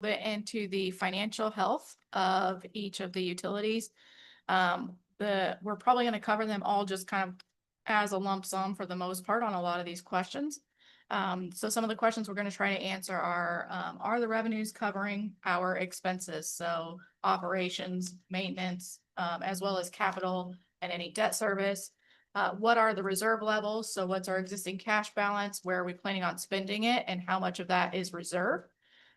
bit into the financial health of each of the utilities. We're probably going to cover them all just kind of as a lump sum for the most part on a lot of these questions. So some of the questions we're going to try to answer are the revenues covering our expenses? So operations, maintenance, as well as capital and any debt service. What are the reserve levels? So what's our existing cash balance? Where are we planning on spending it? And how much of that is reserve?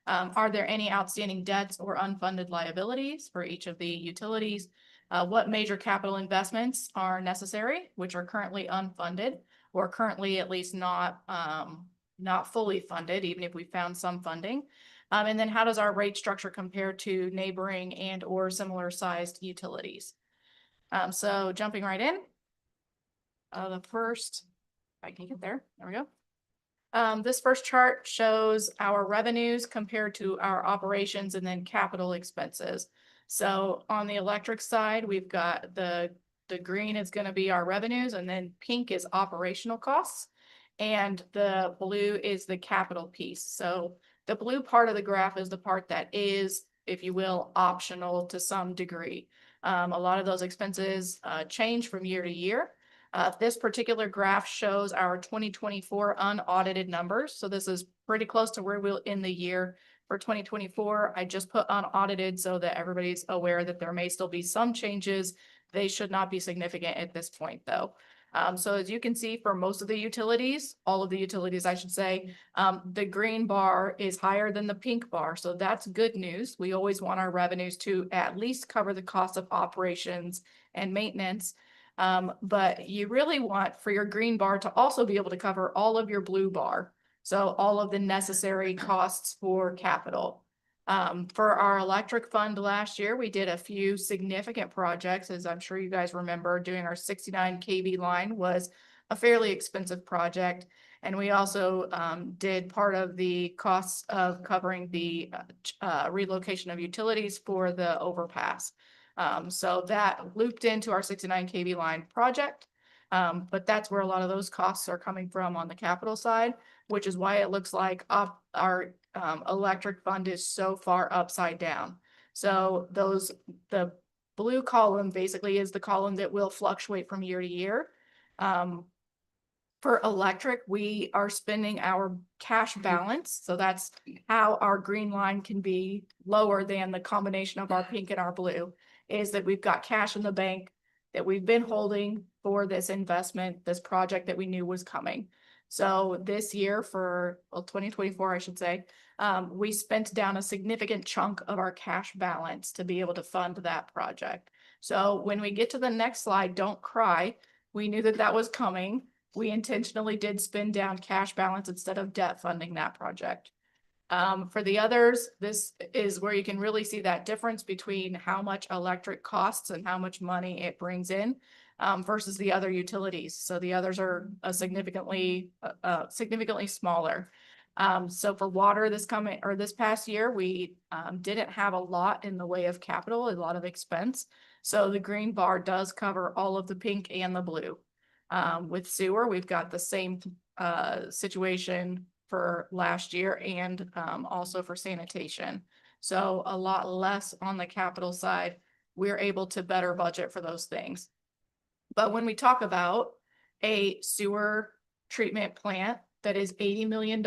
Are there any outstanding debts or unfunded liabilities for each of the utilities? What major capital investments are necessary, which are currently unfunded or currently at least not fully funded, even if we found some funding? And then how does our rate structure compare to neighboring and or similar sized utilities? So jumping right in, the first, if I can get there we go. This first chart shows our revenues compared to our operations and then capital expenses. So on the electric side, we've got the green is going to be our revenues, and then pink is operational costs, and the blue is the capital piece. So the blue part of the graph is the part that is, if you will, optional to some degree. A lot of those expenses change from year to year. This particular graph shows our 2024 unaudited numbers. So this is pretty close to where we'll end the year for 2024. I just put unaudited so that everybody's aware that there may still be some changes. They should not be significant at this point though. So as you can see for most of the utilities, all of the utilities, I should say, the green bar is higher than the pink bar. So that's good news. We always want our revenues to at least cover the cost of operations and maintenance. But you really want for your green bar to also be able to cover all of your blue bar. So all of the necessary costs for capital. For our electric fund last year, we did a few significant projects. As I'm sure you guys remember, doing our 69 kV line was a fairly expensive project. And we also did part of the costs of covering the relocation of utilities for the overpass. So that looped into our 69 kV line project. But that's where a lot of those costs are coming from on the capital side, which is why it looks like our electric fund is so far upside down. So the blue column basically is the column that will fluctuate from year to year. For electric, we are spending our cash balance. So that's how our green line can be lower than the combination of our pink and our blue, is that we've got cash in the bank that we've been holding for this investment, this project that we knew was coming. So this year for 2024, I should say, we spent down a significant chunk of our cash balance to be able to fund that project. So when we get to the next slide, don't cry. We knew that that was coming. We intentionally did spend down cash balance instead of debt funding that project. For the others, this is where you can really see that difference between how much electric costs and how much money it brings in versus the other utilities. So the others are significantly smaller. So for water this past year, we didn't have a lot in the way of capital, a lot of expense. So the green bar does cover all of the pink and the blue. With sewer, we've got the same situation for last year and also for sanitation. So a lot less on the capital side. We're able to better budget for those things. But when we talk about a sewer treatment plant that is $80 million,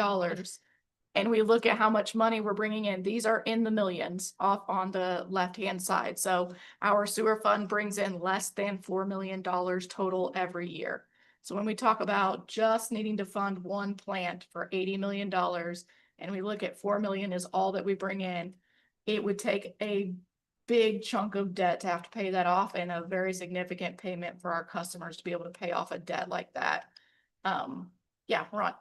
and we look at how much money we're bringing in, these are in the millions off on the left-hand side. So our sewer fund brings in less than $4 million total every year. So when we talk about just needing to fund one plant for $80 million, and we look at 4 million is all that we bring in, it would take a big chunk of debt to have to pay that off, and a very significant payment for our customers to be able to pay off a debt like that. Yeah, Ron.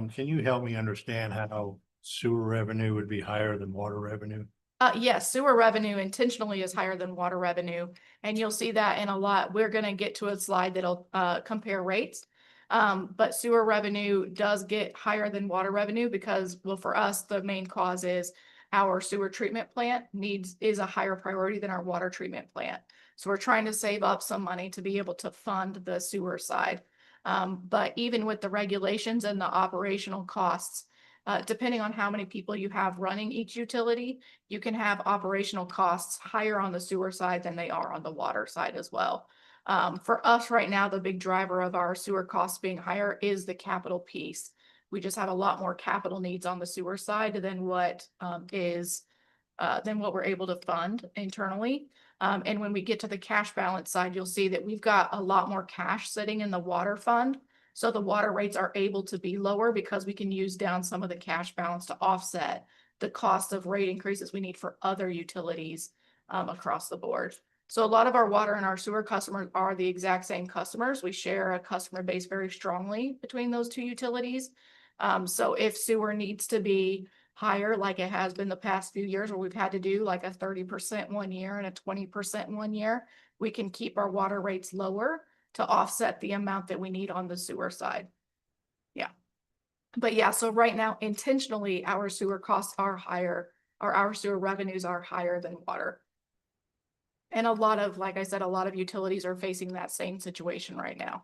Can you help me understand how sewer revenue would be higher than water revenue? Yes, sewer revenue intentionally is higher than water revenue, and you'll see that in a lot. We're going to get to a slide that'll compare rates. But sewer revenue does get higher than water revenue because, well, for us, the main cause is our sewer treatment plant is a higher priority than our water treatment plant. So we're trying to save up some money to be able to fund the sewer side. But even with the regulations and the operational costs, depending on how many people you have running each utility, you can have operational costs higher on the sewer side than they are on the water side as well. For us right now, the big driver of our sewer costs being higher is the capital piece. We just have a lot more capital needs on the sewer side than what than what we're able to fund internally. And when we get to the cash balance side, you'll see that we've got a lot more cash sitting in the water fund. So the water rates are able to be lower because we can use down some of the cash balance to offset the cost of rate increases we need for other utilities across the board. So a lot of our water and our sewer customers are the exact same customers. We share a customer base very strongly between those two utilities. So if sewer needs to be higher, like it has been the past few years where we've had to do like a 30% one year and a 20% one year, we can keep our water rates lower to offset the amount that we need on the sewer side. Yeah. But yeah, so right now, intentionally, our sewer costs are higher, or our sewer revenues are higher than water. And a lot of, like I said, a lot of utilities are facing that same situation right now.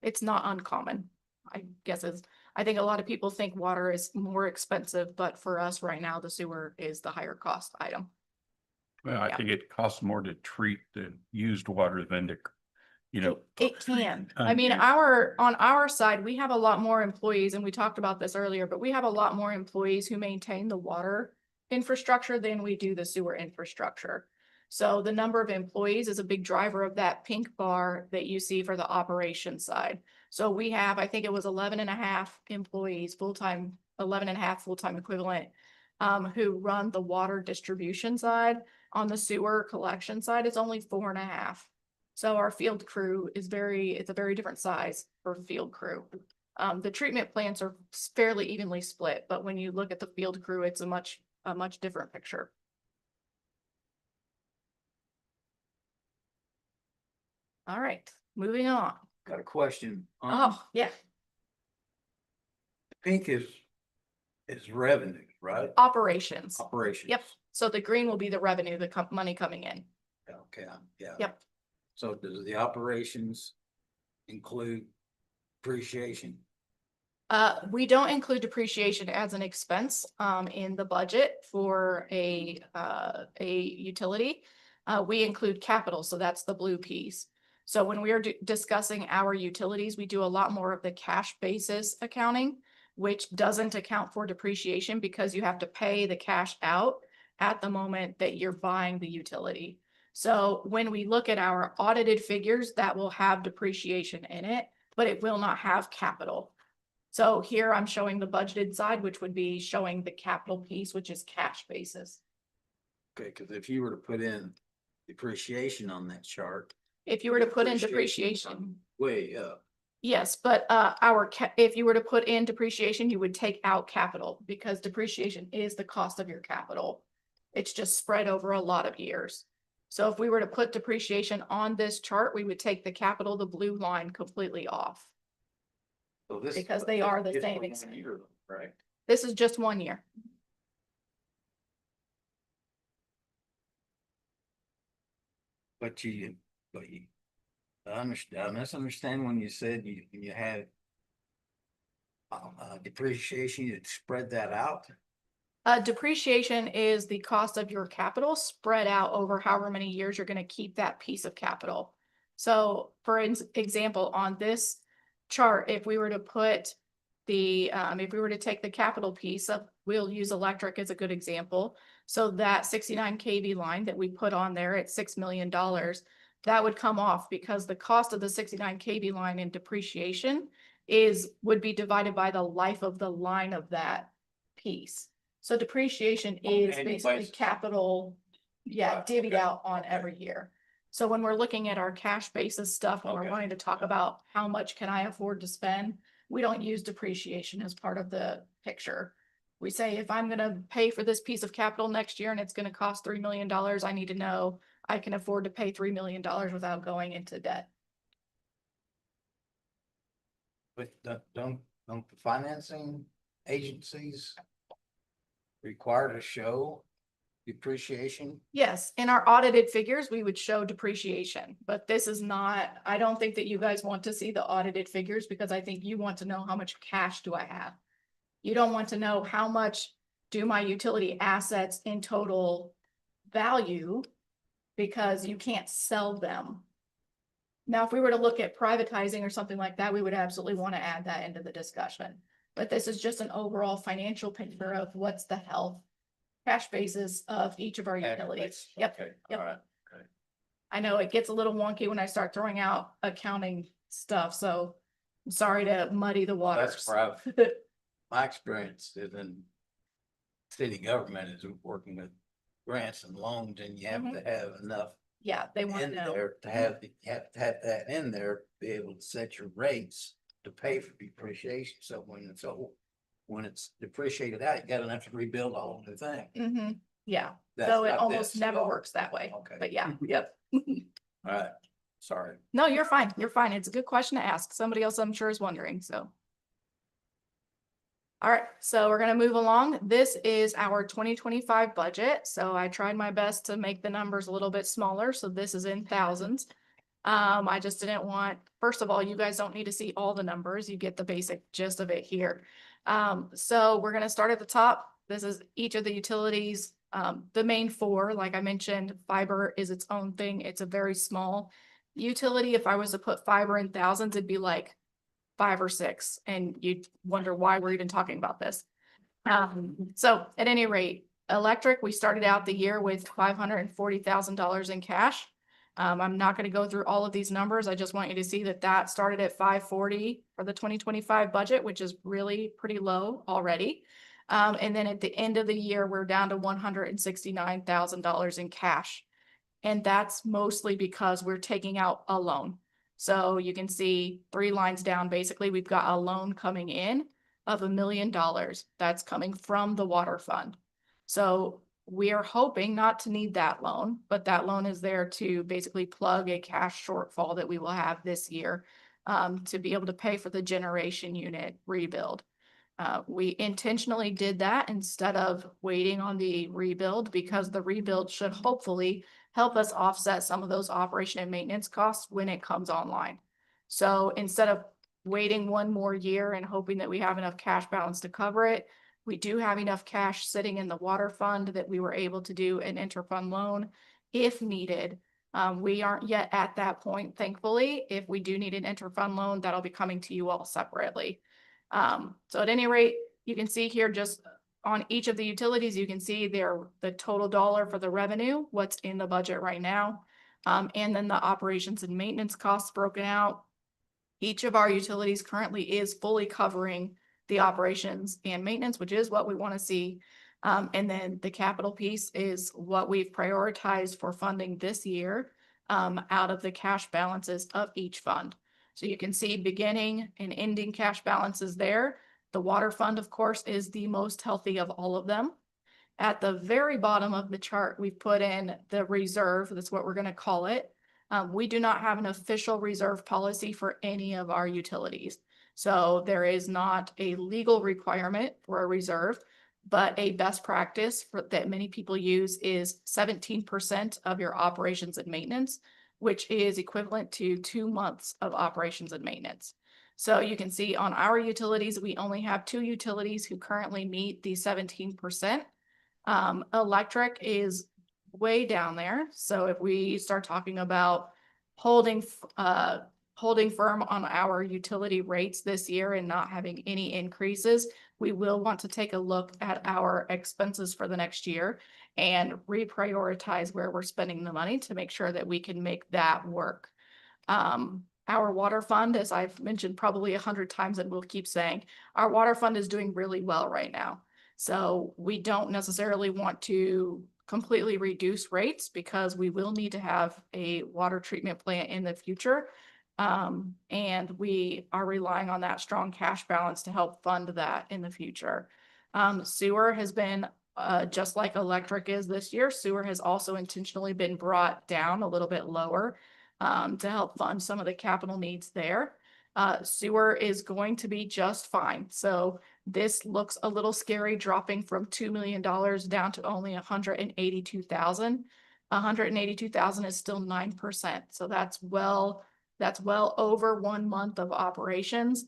It's not uncommon, I guess I think a lot of people think water is more expensive, but for us right now, the sewer is the higher cost item. Well, I Yeah. think it costs more to treat the used water than to, It can. I mean, And- on our side, we have a lot more employees, and we talked about this earlier, but we have a lot more employees who maintain the water infrastructure than we do the sewer infrastructure. So the number of employees is a big driver of that pink bar that you see for the operations side. So we have, I think it was 11 and a half employees, full-time, 11 and a half full-time equivalent, who run the water distribution side. On the sewer collection side, it's only 4 and a half. So our field crew is it's a very different size for field crew. The treatment plants are fairly evenly split, but when you look at the field crew, it's a much different picture. All right, moving on. Got a question. Oh, yeah, Pink is revenue, right? operations. Operations. Yep. So the green will be the revenue, the money coming in. Okay, yeah. Yep. So does the operations include depreciation? We don't include depreciation as an expense in the budget for a utility. We include capital, so that's the blue piece. So when we are discussing our utilities, we do a lot more of the cash basis accounting, which doesn't account for depreciation because you have to pay the cash out at the moment that you're buying the utility. So when we look at our audited figures, that will have depreciation in it, but it will not have capital. So here I'm showing the budgeted side, which would be showing the capital piece, which is cash basis. Okay, because if you were to put in depreciation on that chart. If you were to put in depreciation depreciation, Way up. yes, but if you were to put in depreciation, you would take out capital because depreciation is the cost of your capital. It's just spread over a lot of years. So if we were to put depreciation on this chart, we would take the capital, the blue line, completely off. So this. Because they are the it's same for 1 extent. year, right? This is just 1 year. But I misunderstand when you said you had depreciation, you'd spread that out. Depreciation is the cost of your capital spread out over however many years you're going to keep that piece of capital. So for example, on this chart, if we were to put if we were to take the capital piece of, we'll use electric as a good example. So that 69 kV line that we put on there at $6 million, that would come off because the cost of the 69 kV line in depreciation would be divided by the life of the line of that piece. So depreciation is annual basically basis. capital, yeah, Right, divvied okay, out on okay. every year. So when we're looking at our cash basis stuff, when we're Okay. wanting to talk about how much can I afford to spend, we don't use depreciation as part of the picture. We say, if I'm gonna pay for this piece of capital next year and it's gonna cost $3 million, I need to know I can afford to pay $3 million without going into debt. But don't the financing agencies require to show depreciation? Yes, in our audited figures, we would show depreciation, but this is not, I don't think that you guys want to see the audited figures because I think you want to know how much cash do I have. You don't want to know how much do my utility assets in total value because you can't sell them. Now, if we were to look at privatizing or something like that, we would absolutely want to add that into the discussion. But this is just an overall financial picture of what's the health cash basis of each of our utilities. Yep. Okay, Yep. all right. I know it gets a little wonky when I start throwing out accounting stuff, so I'm sorry to muddy the waters. That's where my experience is in city government is working with grants and loans, and you have to have enough Yeah, they want to in know. there to have, you have to have that in there, to be able to set your rates to pay for depreciation. So when it's depreciated out, you got enough to rebuild a whole new thing. Mhm. Yeah, That's so it not almost this. never Oh, works that way, Okay. but yeah, yep. All right, sorry. No, you're fine. You're fine. It's a good question to ask. Somebody else I'm sure is wondering, so. All right, so we're gonna move along. This is our 2025 budget. So I tried my best to make the numbers a little bit smaller. So this is in thousands. I just didn't want, first of all, you guys don't need to see all the numbers. You get the basic gist of it here. So we're gonna start at the top. This is each of the utilities. The main four, like I mentioned, fiber is its own thing. It's a very small utility. If I was to put fiber in thousands, it'd be like 5 or 6, and you'd wonder why we're even talking about this. So at any rate, electric, we started out the year with $540,000 in cash. I'm not going to go through all of these numbers. I just want you to see that that started at 540 for the 2025 budget, which is really pretty low already. And then at the end of the year, we're down to $169,000 in cash. And that's mostly because we're taking out a loan. So you can see 3 lines down, basically, we've got a loan coming in of $1 million that's coming from the water fund. So we are hoping not to need that loan, but that loan is there to basically plug a cash shortfall that we will have this year to be able to pay for the generation unit rebuild. We intentionally did that instead of waiting on the rebuild because the rebuild should hopefully help us offset some of those operation and maintenance costs when it comes online. So instead of waiting one more year and hoping that we have enough cash balance to cover it, we do have enough cash sitting in the water fund that we were able to do an interfund loan if needed. We aren't yet at that point, thankfully. If we do need an interfund loan, that'll be coming to you all separately. So at any rate, you can see here just on each of the utilities, you can see the total dollar for the revenue, what's in the budget right now. And then the operations and maintenance costs broken out. Each of our utilities currently is fully covering the operations and maintenance, which is what we want to see. And then the capital piece is what we've prioritized for funding this year out of the cash balances of each fund. So you can see beginning and ending cash balances there. The water fund, of course, is the most healthy of all of them. At the very bottom of the chart, we've put in the reserve. That's what we're going to call it. We do not have an official reserve policy for any of our utilities. So there is not a legal requirement for a reserve, but a best practice that many people use is 17% of your operations and maintenance, which is equivalent to 2 months of operations and maintenance. So you can see on our utilities, we only have 2 utilities who currently meet the 17%. Electric is way down there. So if we start talking about holding firm on our utility rates this year and not having any increases, we will want to take a look at our expenses for the next year and reprioritize where we're spending the money to make sure that we can make that work. Our water fund, as I've mentioned probably 100 times and we'll keep saying, our water fund is doing really well right now. So we don't necessarily want to completely reduce rates because we will need to have a water treatment plant in the future. And we are relying on that strong cash balance to help fund that in the future. Sewer has been just like electric is this year. Sewer has also intentionally been brought down a little bit lower to help fund some of the capital needs there. Sewer is going to be just fine. So this looks a little scary, dropping from $2 million down to only $182,000. $182,000 is still 9%. So that's well over 1 month of operations.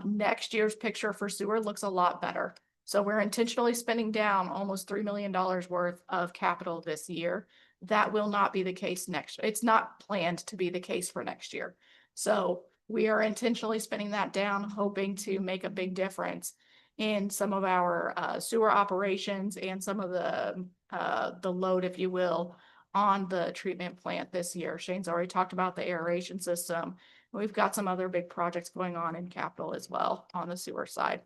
Next year's picture for sewer looks a lot better. So we're intentionally spending down almost $3 million worth of capital this year. That will not be the case next. It's not planned to be the case for next year. So we are intentionally spending that down, hoping to make a big difference in some of our sewer operations and some of the load, if you will, on the treatment plant this year. Shane's already talked about the aeration system. We've got some other big projects going on in capital as well on the sewer side.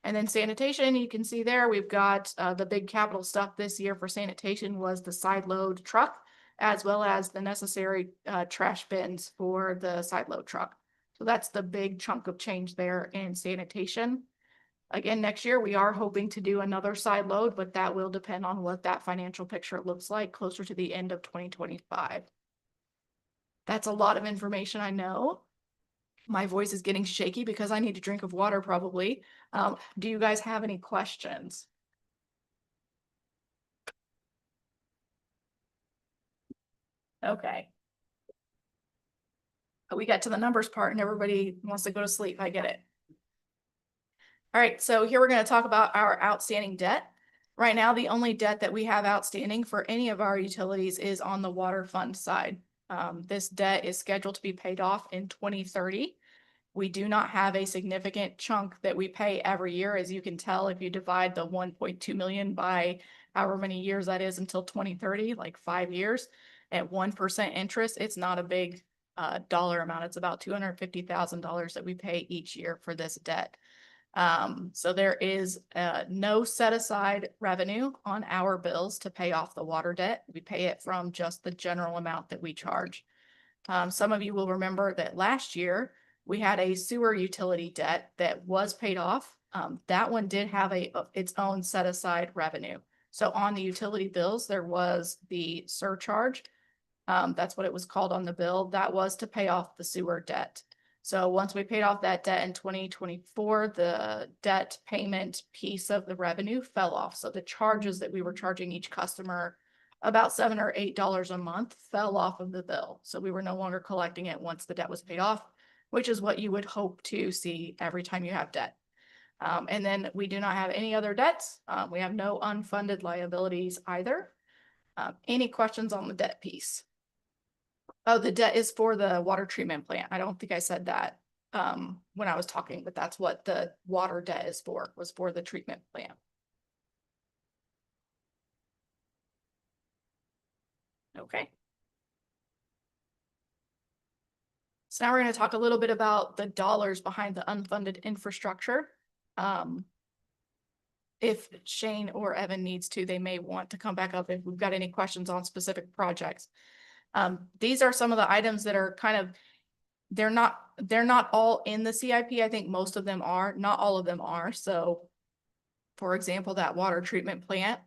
And then sanitation, you can see there, we've got the big capital stuff this year for sanitation was the side load truck, as well as the necessary trash bins for the side load truck. So that's the big chunk of change there in sanitation. Again, next year, we are hoping to do another side load, but that will depend on what that financial picture looks like closer to the end of 2025. That's a lot of information, I know. My voice is getting shaky because I need a drink of water probably. Do you guys have any questions? Okay. We got to the numbers part and everybody wants to go to sleep. I get it. All right, so here we're going to talk about our outstanding debt. Right now, the only debt that we have outstanding for any of our utilities is on the water fund side. This debt is scheduled to be paid off in 2030. We do not have a significant chunk that we pay every year. As you can tell, if you divide the 1.2 million by however many years that is until 2030, like 5 years, at 1% interest, it's not a big dollar amount. It's about $250,000 that we pay each year for this debt. So there is no set aside revenue on our bills to pay off the water debt. We pay it from just the general amount that we charge. Some of you will remember that last year we had a sewer utility debt that was paid off. That one did have its own set aside revenue. So on the utility bills, there was the surcharge. That's what it was called on the bill. That was to pay off the sewer debt. So once we paid off that debt in 2024, the debt payment piece of the revenue fell off. So the charges that we were charging each customer, about $7 or $8 a month, fell off of the bill. So we were no longer collecting it once the debt was paid off, which is what you would hope to see every time you have debt. And then we do not have any other debts. We have no unfunded liabilities either. Any questions on the debt piece? Oh, the debt is for the water treatment plant. I don't think I said that when I was talking, but that's what the water debt is for, was for the treatment plant. Okay. So now we're going to talk a little bit about the dollars behind the unfunded infrastructure. If Shane or Evan needs to, they may want to come back up if we've got any questions on specific projects. These are some of the items that are kind of, they're not all in the CIP. I think most of them are, not all of them are. So for example, that water treatment plant,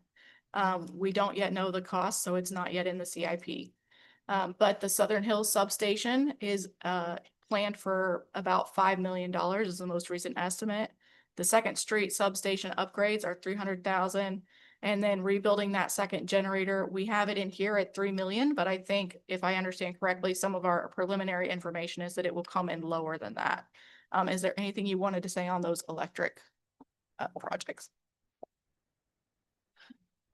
we don't yet know the cost, so it's not yet in the CIP. But the Southern Hills substation is planned for about $5 million is the most recent estimate. The Second Street substation upgrades are $300,000. And then rebuilding that second generator, we have it in here at $3 million, but I think if I understand correctly, some of our preliminary information is that it will come in lower than that. Is there anything you wanted to say on those electric projects?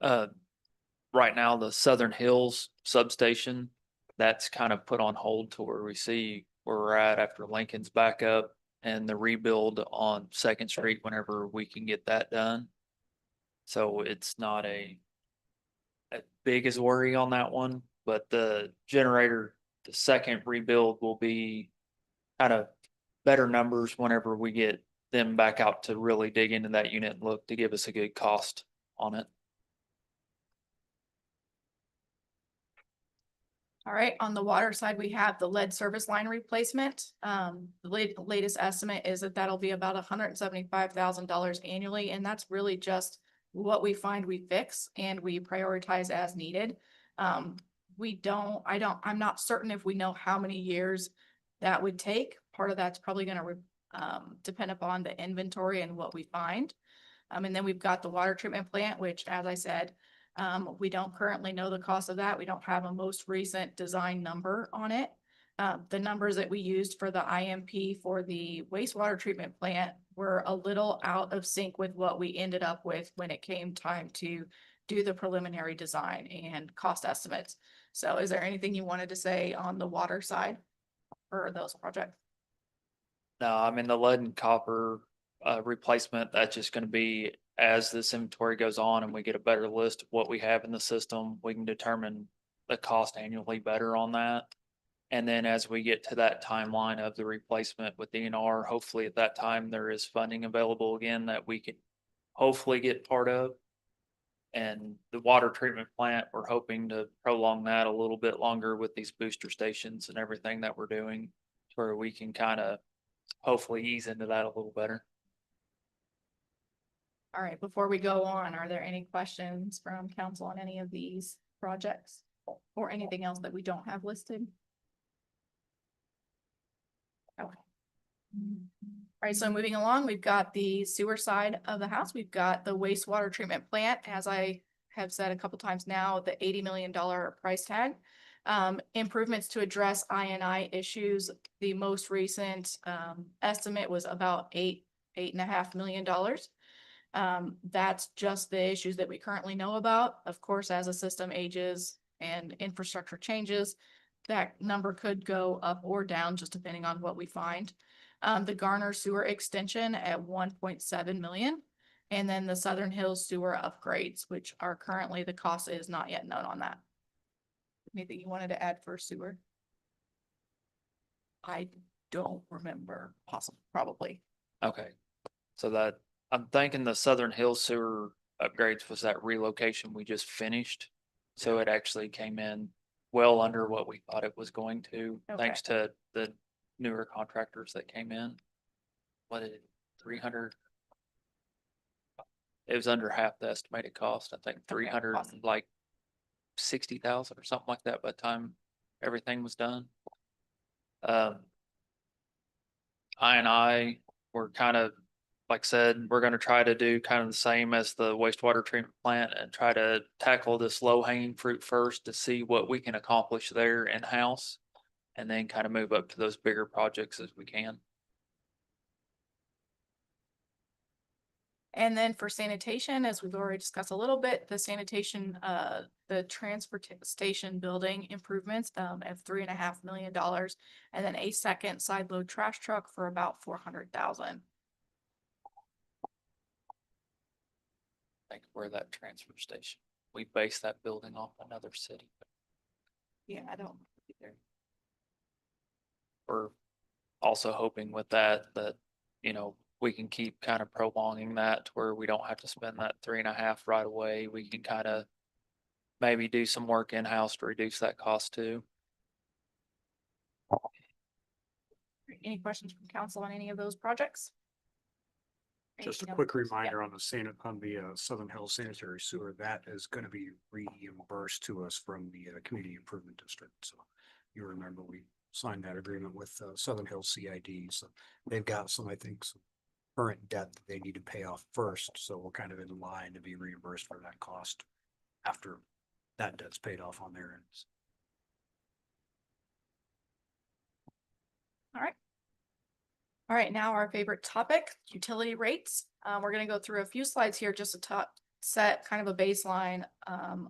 Right now, the Southern Hills substation, that's kind of put on hold to where we see where we're at after Lincoln's back up and the rebuild on Second Street whenever we can get that done. So it's not as big as worry on that one, but the generator, the second rebuild will be kind of better numbers whenever we get them back out to really dig into that unit and look to give us a good cost on it. All right, on the water side, we have the lead service line replacement. The latest estimate is that that'll be about $175,000 annually, and that's really just what we find we fix and we prioritize as needed. I'm not certain if we know how many years that would take. Part of that's probably going to depend upon the inventory and what we find. And then we've got the water treatment plant, which, as I said, we don't currently know the cost of that. We don't have a most recent design number on it. The numbers that we used for the IMP for the wastewater treatment plant were a little out of sync with what we ended up with when it came time to do the preliminary design and cost estimates. So is there anything you wanted to say on the water side for those projects? No, I mean, the lead and copper replacement, that's just gonna be as this inventory goes on and we get a better list of what we have in the system, we can determine the cost annually better on that. And then as we get to that timeline of the replacement with DNR, hopefully at that time there is funding available again that we can hopefully get part of. And the water treatment plant, we're hoping to prolong that a little bit longer with these booster stations and everything that we're doing, where we can kind of hopefully ease into that a little better. All right, before we go on, are there any questions from council on any of these projects or anything else that we don't have listed? Okay. All right, so moving along, we've got the sewer side of the house. We've got the wastewater treatment plant, as I have said a couple times now, the $80 million price tag. Improvements to address INI issues. The most recent estimate was about $8.5 million. That's just the issues that we currently know about. Of course, as a system ages and infrastructure changes, that number could go up or down just depending on what we find. The Garner sewer extension at 1.7 million. And then the Southern Hills sewer upgrades, which are currently, the cost is not yet known on that. Anything you wanted to add for sewer? I don't remember, possibly, probably. Okay. So that, I'm thinking the Southern Hills sewer upgrades was that relocation we just finished. So it actually came in well under what we thought it was going to, thanks to the newer contractors that came in. What did it, 300? It was under half the estimated cost, I think 300, awesome. like 60,000 or something like that by the time everything was done. I, we're kind of, like I said, we're gonna try to do kind of the same as the wastewater treatment plant and try to tackle this low hanging fruit first to see what we can accomplish there in-house. And then kind of move up to those bigger projects as we can. And then for sanitation, as we've already discussed a little bit, the sanitation, the transfer station building improvements, at $3.5 million. And then a second side load trash truck for about 400,000. Like where that transfer station, we base that building off another city. Yeah, I don't either. We're also hoping with that, you know, we can keep kind of prolonging that to where we don't have to spend that 3.5 right away. We can kind of maybe do some work in-house to reduce that cost too. Any questions from council on any of those projects? Just a Anything quick else? Yeah. reminder on the Southern Hills sanitary sewer, that is gonna be reimbursed to us from the community improvement district. So you remember we signed that agreement with Southern Hills CID, so they've got some, I think, some current debt that they need to pay off first, so we're kind of in line to be reimbursed for that cost after that debt's paid off on their ends. All right, now our favorite topic, utility rates. We're gonna go through a few slides here just to set kind of a baseline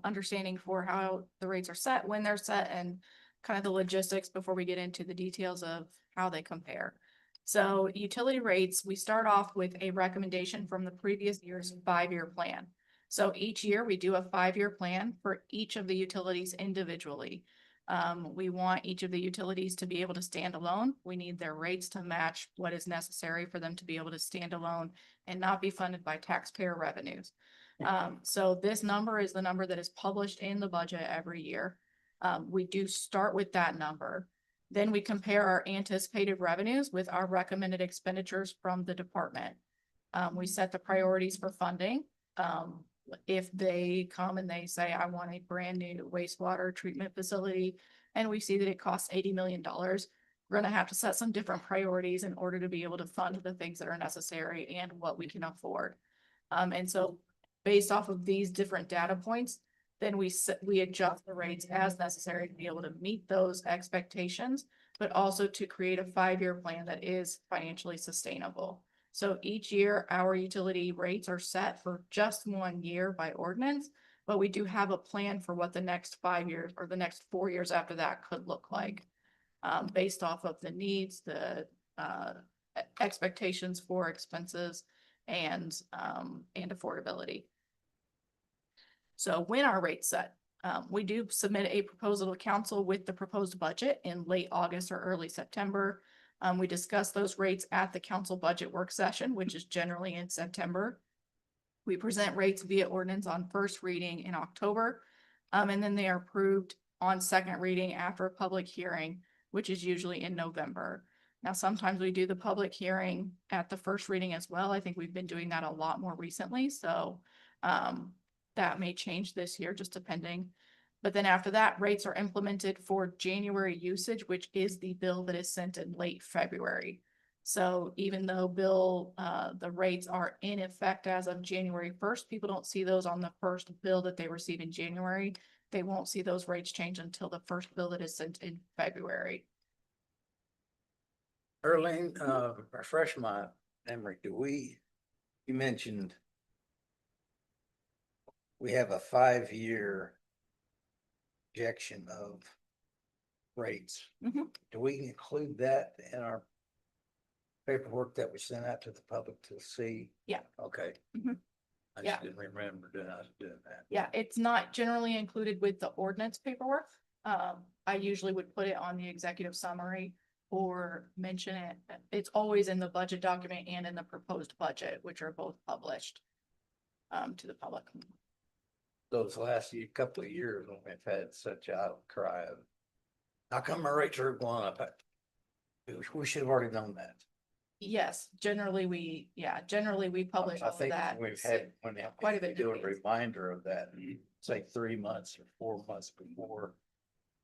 understanding for how the rates are set, when they're set, and kind of the logistics before we get into the details of how they compare. So utility rates, we start off with a recommendation from the previous year's 5-year plan. So each year we do a 5-year plan for each of the utilities individually. We want each of the utilities to be able to stand alone. We need their rates to match what is necessary for them to be able to stand alone and not be funded by taxpayer revenues. So this number is the number that is published in the budget every year. We do start with that number. Then we compare our anticipated revenues with our recommended expenditures from the department. We set the priorities for funding. If they come and they say, I want a brand new wastewater treatment facility, and we see that it costs $80 million, we're gonna have to set some different priorities in order to be able to fund the things that are necessary and what we can afford. And so based off of these different data points, then we adjust the rates as necessary to be able to meet those expectations but also to create a 5-year plan that is financially sustainable. So each year, our utility rates are set for just 1 year by ordinance, but we do have a plan for what the next 5 years or the next 4 years after that could look like. Based off of the needs, the expectations for expenses and affordability. So when our rates set, we do submit a proposal to council with the proposed budget in late August or early September. We discuss those rates at the council budget work session, which is generally in September. We present rates via ordinance on first reading in October, and then they are approved on second reading after a public hearing, which is usually in November. Now, sometimes we do the public hearing at the first reading as well. I think we've been doing that a lot more recently, so that may change this year, just depending. But then after that, rates are implemented for January usage, which is the bill that is sent in late February. So even though the rates are in effect as of January 1st, people don't see those on the first bill that they receive in January. They won't see those rates change until the first bill that is sent in February. Earlene, refresh my memory, you mentioned we have a 5-year projection of rates. Mhm. Do we include that in our paperwork that we sent out to the public to see? Yeah. Okay. Mhm. I Yeah. just didn't remember doing that. Yeah, it's not generally included with the ordinance paperwork. I usually would put it on the executive summary or mention it. It's always in the budget document and in the proposed budget, which are both published to the public. Those last couple of years when we've had such outcry of, how come our rates are going up? We should have already known that. Yes, generally we publish I all of think that. we've had, when they quite a bit do a of dates. reminder of that, say 3 months or 4 months before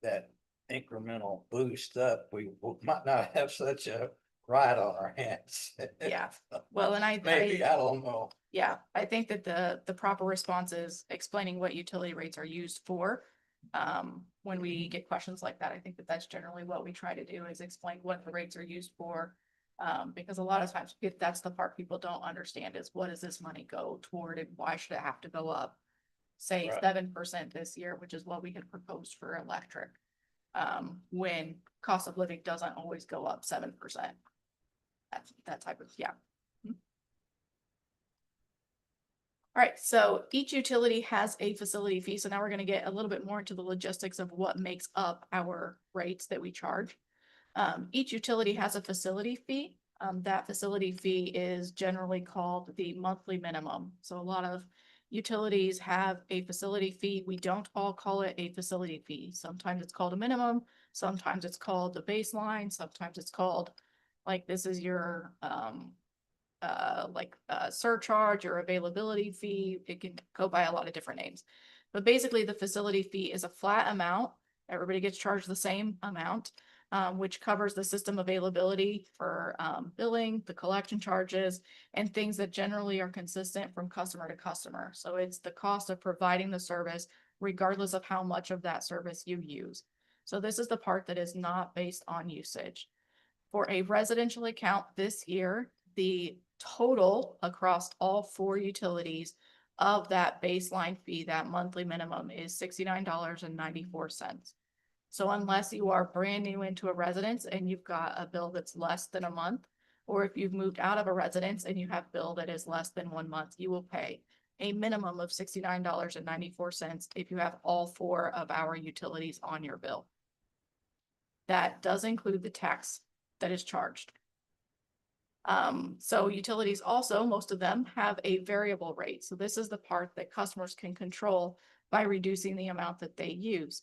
that incremental boost up, we might not have such a ride on our hands. Yeah, well, and Maybe, I don't know. yeah, I think that the proper response is explaining what utility rates are used for. When we get questions like that, I think that that's generally what we try to do is explain what the rates are used for. Because a lot of times if that's the part people don't understand is what does this money go toward and why should it have to go up? Say Right. 7% this year, which is what we had proposed for electric. When cost of living doesn't always go up 7%. That's that type of, yeah. All right, so each utility has a facility fee. So now we're going to get a little bit more into the logistics of what makes up our rates that we charge. Each utility has a facility fee. That facility fee is generally called the monthly minimum. So a lot of utilities have a facility fee. We don't all call it a facility fee. Sometimes it's called a minimum. Sometimes it's called the baseline. Sometimes it's called like this is your surcharge or availability fee. It can go by a lot of different names. But basically the facility fee is a flat amount. Everybody gets charged the same amount, which covers the system availability for billing, the collection charges, and things that generally are consistent from customer to customer. So it's the cost of providing the service regardless of how much of that service you use. So this is the part that is not based on usage. For a residential account this year, the total across all 4 utilities of that baseline fee, that monthly minimum, is $69.94. So unless you are brand new into a residence and you've got a bill that's less than a month, or if you've moved out of a residence and you have a bill that is less than 1 month, you will pay a minimum of $69.94 if you have all 4 of our utilities on your bill. That does include the tax that is charged. So utilities also, most of them have a variable rate. So this is the part that customers can control by reducing the amount that they use.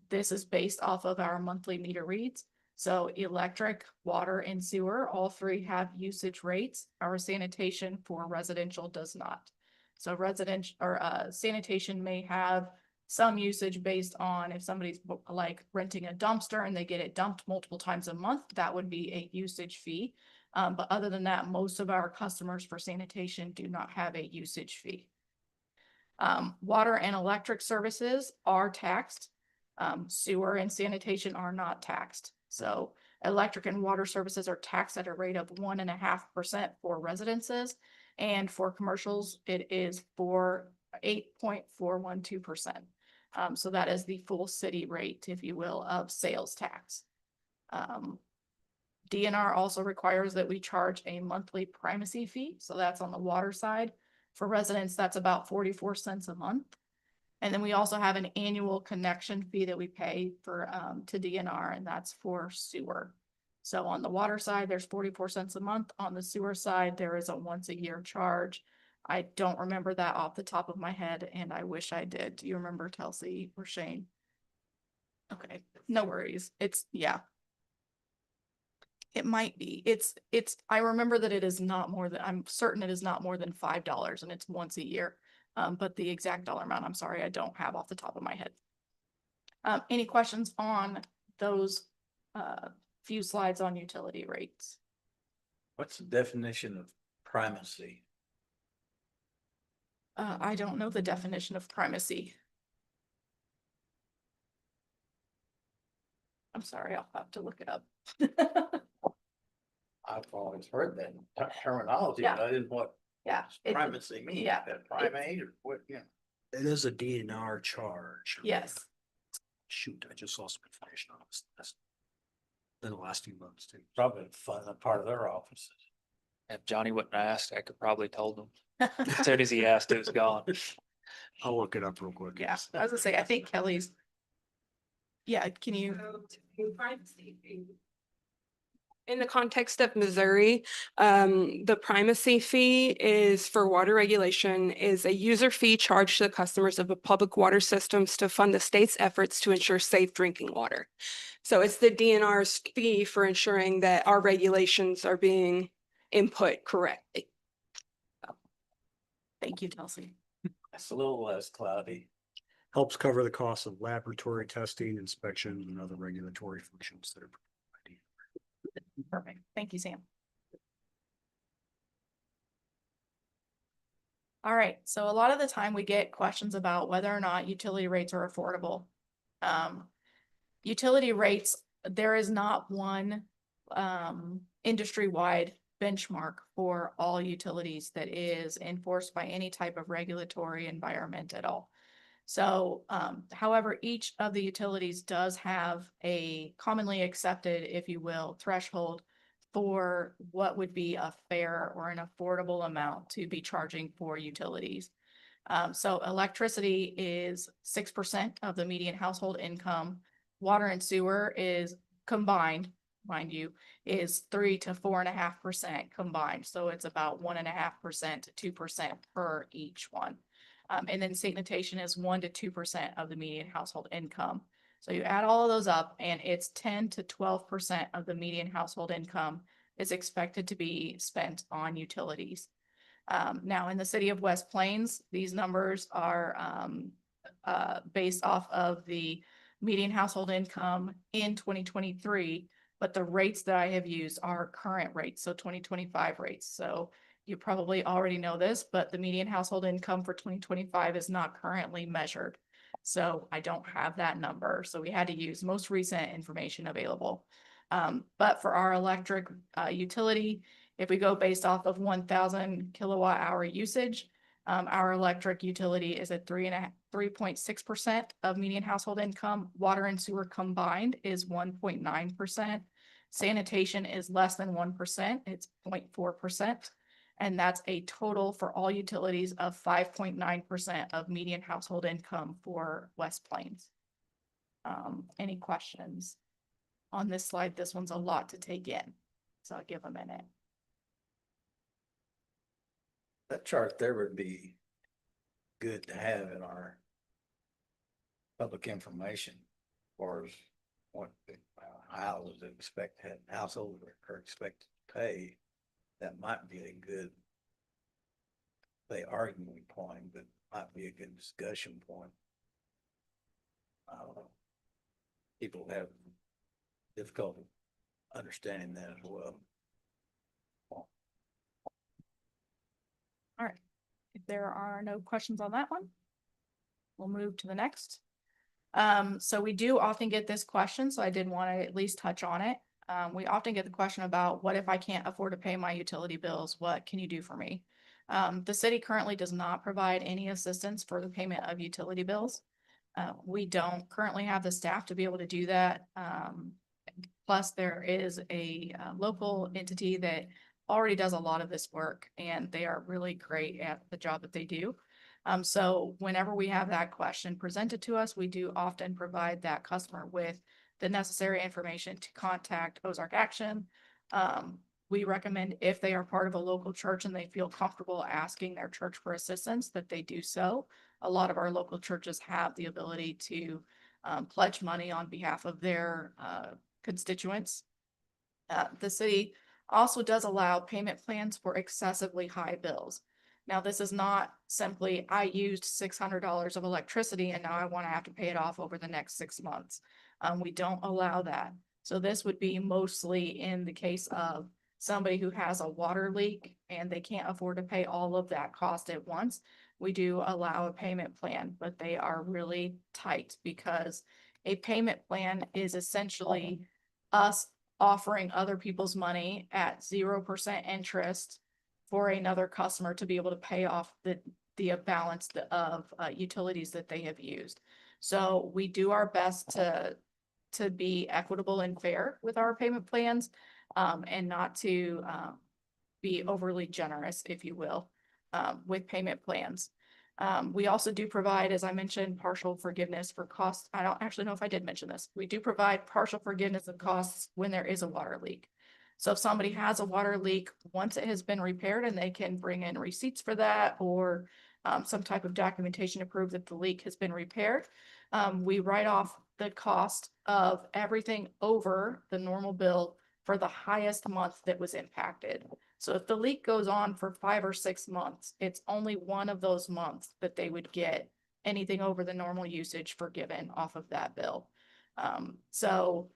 This is based off of our monthly meter reads. So electric, water, and sewer, all 3 have usage rates. Our sanitation for residential does not. So residential or sanitation may have some usage based on if somebody's like renting a dumpster and they get it dumped multiple times a month, that would be a usage fee. But other than that, most of our customers for sanitation do not have a usage fee. Water and electric services are taxed. Sewer and sanitation are not taxed. So electric and water services are taxed at a rate of 1.5% for residences. And for commercials, it is 8.412%. So that is the full city rate, if you will, of sales tax. DNR also requires that we charge a monthly primacy fee, so that's on the water side. For residents, that's about 44 cents a month. And then we also have an annual connection fee that we pay for, to DNR, and that's for sewer. So on the water side, there's 44 cents a month. On the sewer side, there is a once a year charge. I don't remember that off the top of my head, and I wish I did. Do you remember, Telsey or Shane? Okay, no worries. Yeah. It might be. I remember that it is not more than, I'm certain it is not more than $5 and it's once a year. But the exact dollar amount, I'm sorry, I don't have off the top of my head. Any questions on those, few slides on utility rates? What's the definition of primacy? I don't know the definition of primacy. I'm sorry, I'll have to look it up. I've always heard that terminology, but I didn't know what Yeah. primacy means. yeah, That primate or what, yeah. It is a DNR charge. Yes. Shoot, I just saw some information on this. That's in the last few months too. Probably fun, a part of their offices. If Johnny wouldn't have asked, I could probably told him. As soon as he asked, it was gone. I'll look it up real quick. Yeah, I was gonna say, I think Kelly's. Yeah, can you? In the context of Missouri, the primacy fee is for water regulation is a user fee charged to the customers of the public water systems to fund the state's efforts to ensure safe drinking water. So it's the DNR's fee for ensuring that our regulations are being input correctly. Thank you, Telsey. It's a little less cloudy. Helps cover the cost of laboratory testing, inspection, and other regulatory functions that are provided. Perfect. Thank you, Sam. All right, so a lot of the time we get questions about whether or not utility rates are affordable. Utility rates, there is not one industry-wide benchmark for all utilities that is enforced by any type of regulatory environment at all. So, however, each of the utilities does have a commonly accepted, if you will, threshold for what would be a fair or an affordable amount to be charging for utilities. So electricity is 6% of the median household income. Water and sewer is combined, mind you, is 3 to 4.5% combined. So it's about 1.5% to 2% per each one. And then sanitation is 1 to 2% of the median household income. So you add all of those up and it's 10 to 12% of the median household income is expected to be spent on utilities. Now in the city of West Plains, these numbers are based off of the median household income in 2023, but the rates that I have used are current rates, so 2025 rates. So you probably already know this, but the median household income for 2025 is not currently measured. So I don't have that number. So we had to use most recent information available. But for our electric utility, if we go based off of 1,000 kilowatt hour usage, our electric utility is at 3.6% of median household income. Water and sewer combined is 1.9%. Sanitation is less than 1%. It's 0.4%. And that's a total for all utilities of 5.9% of median household income for West Plains. Any questions on this slide? This one's a lot to take in, so I'll give a minute. That chart there would be good to have in our public information for what houses expect to have, households are expected to pay. That might be a good, arguing point, but might be a good discussion point. I don't know. People have difficulty understanding that as well. All right, if there are no questions on that one, we'll move to the next. So we do often get this question, so I did want to at least touch on it. We often get the question about, what if I can't afford to pay my utility bills? What can you do for me? The city currently does not provide any assistance for the payment of utility bills. We don't currently have the staff to be able to do that. Plus, there is a local entity that already does a lot of this work, and they are really great at the job that they do. So whenever we have that question presented to us, we do often provide that customer with the necessary information to contact Ozark Action. We recommend, if they are part of a local church and they feel comfortable asking their church for assistance, that they do so. A lot of our local churches have the ability to pledge money on behalf of their constituents. The city also does allow payment plans for excessively high bills. Now, this is not simply, I used $600 of electricity and now I want to have to pay it off over the next 6 months. We don't allow that. So this would be mostly in the case of somebody who has a water leak and they can't afford to pay all of that cost at once. We do allow a payment plan, but they are really tight, because a payment plan is essentially us offering other people's money at 0% interest for another customer to be able to pay off the balance of utilities that they have used. So we do our best to be equitable and fair with our payment plans, and not to be overly generous, if you will, with payment plans. We also do provide, as I mentioned, partial forgiveness for costs. I don't actually know if I did mention this. We do provide partial forgiveness of costs when there is a water leak. So if somebody has a water leak, once it has been repaired and they can bring in receipts for that, or some type of documentation to prove that the leak has been repaired, we write off the cost of everything over the normal bill for the highest month that was impacted. So if the leak goes on for 5 or 6 months, it's only one of those months that they would get anything over the normal usage forgiven off of that bill. So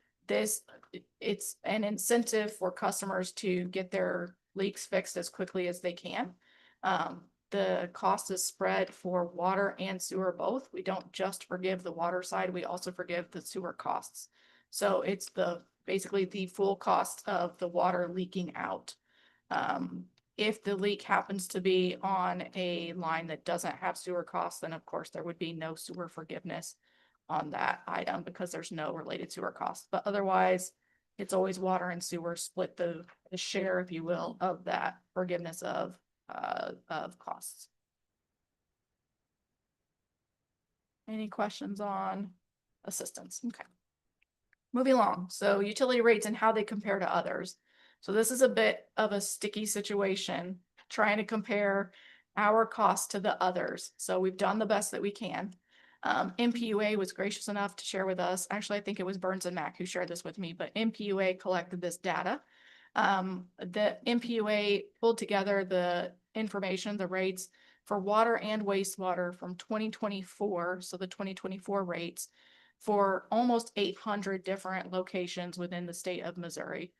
it's an incentive for customers to get their leaks fixed as quickly as they can. The cost is spread for water and sewer both. We don't just forgive the water side, we also forgive the sewer costs. So it's basically the full cost of the water leaking out. If the leak happens to be on a line that doesn't have sewer costs, then of course there would be no sewer forgiveness on that item, because there's no related sewer costs. But otherwise, it's always water and sewer split the share, if you will, of that forgiveness of costs. Any questions on assistance? Okay. Moving along. So utility rates and how they compare to others. So this is a bit of a sticky situation, trying to compare our costs to the others. So we've done the best that we can. MPUA was gracious enough to share with us. Actually, I think it was Burns and Mac who shared this with me, but MPUA collected this data. The MPUA pulled together the information, the rates for water and wastewater from 2024. So the 2024 rates for almost 800 different locations within the state of Missouri.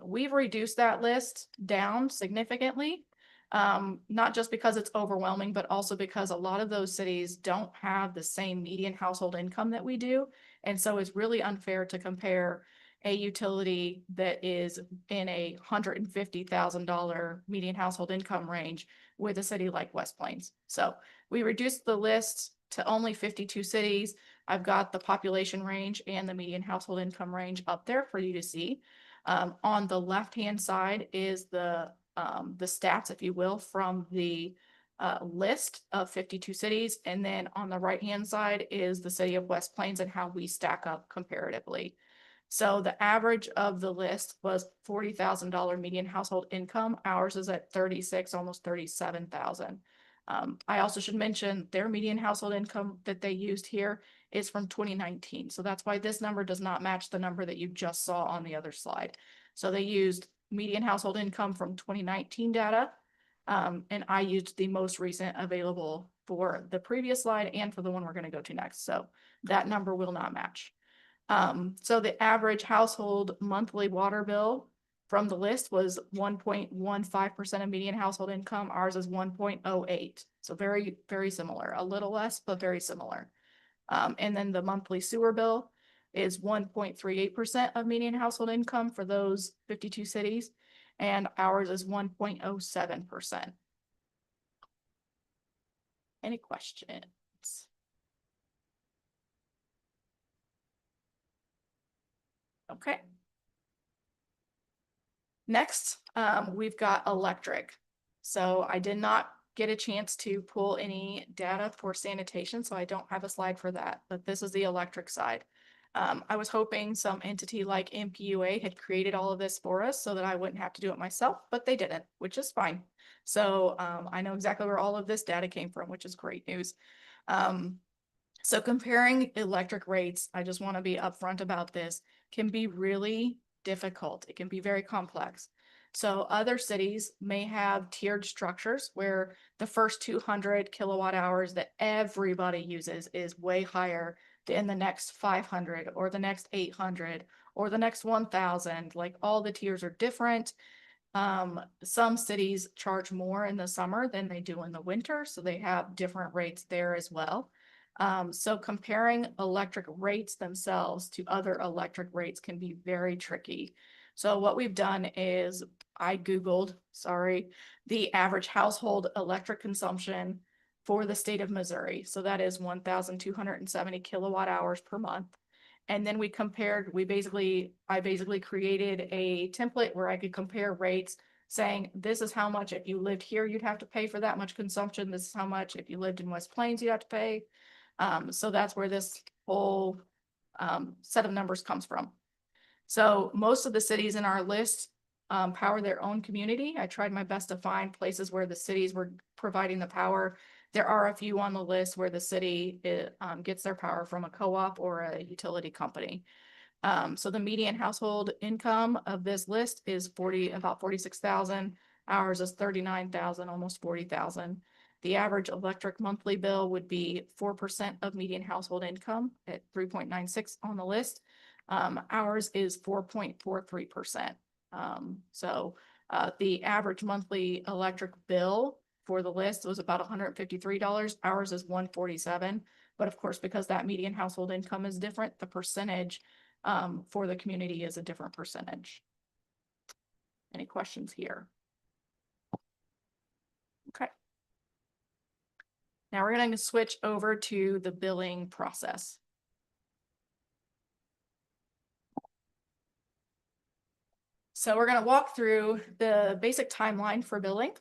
We've reduced that list down significantly. Not just because it's overwhelming, but also because a lot of those cities don't have the same median household income that we do. And so it's really unfair to compare a utility that is in a $150,000 median household income range with a city like West Plains. So we reduced the list to only 52 cities. I've got the population range and the median household income range up there for you to see. On the left-hand side is the stats, if you will, from the list of 52 cities. And then on the right-hand side is the city of West Plains and how we stack up comparatively. So the average of the list was $40,000 median household income. Ours is at 36, almost 37,000. I also should mention their median household income that they used here is from 2019. So that's why this number does not match the number that you just saw on the other slide. So they used median household income from 2019 data. And I used the most recent available for the previous slide and for the one we're going to go to next. So that number will not match. So the average household monthly water bill from the list was 1.15% of median household income. Ours is 1.08. So very, very similar, a little less, but very similar. And then the monthly sewer bill is 1.38% of median household income for those 52 cities. And ours is 1.07%. Any questions? Okay. Next, we've got electric. So I did not get a chance to pull any data for sanitation, so I don't have a slide for that, but this is the electric side. I was hoping some entity like MPUA had created all of this for us so that I wouldn't have to do it myself, but they didn't, which is fine. So I know exactly where all of this data came from, which is great news. So comparing electric rates, I just want to be upfront about this, can be really difficult. It can be very complex. So other cities may have tiered structures where the first 200 kilowatt hours that everybody uses is way higher than the next 500 or the next 800 or the next 1000. Like all the tiers are different. Some cities charge more in the summer than they do in the winter, so they have different rates there as well. So comparing electric rates themselves to other electric rates can be very tricky. So what we've done is I Googled, the average household electric consumption for the state of Missouri. So that is 1,270 kilowatt hours per month. And then we compared, I basically created a template where I could compare rates saying, this is how much if you lived here, you'd have to pay for that much consumption. This is how much if you lived in West Plains, you'd have to pay. So that's where this whole set of numbers comes from. So most of the cities in our list power their own community. I tried my best to find places where the cities were providing the power. There are a few on the list where the city gets their power from a co-op or a utility company. So the median household income of this list is about 46,000. Ours is 39,000, almost 40,000. The average electric monthly bill would be 4% of median household income at 3.96 on the list. Ours is 4.43%. So the average monthly electric bill for the list was about $153. Ours is $147. But of course, because that median household income is different, the percentage for the community is a different percentage. Any questions here? Okay. Now we're going to switch over to the billing process. So we're going to walk through the basic timeline for billing.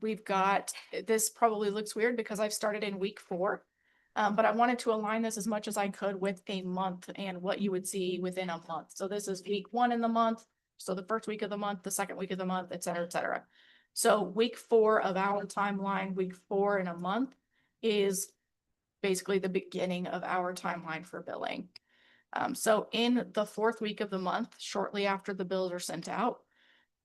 We've got, this probably looks weird because I've started in week 4, but I wanted to align this as much as I could with a month and what you would see within a month. So this is week 1 in the month. So the first week of the month, the second week of the month, et cetera, et cetera. So week 4 of our timeline, week 4 in a month is basically the beginning of our timeline for billing. So in the 4th week of the month, shortly after the bills are sent out,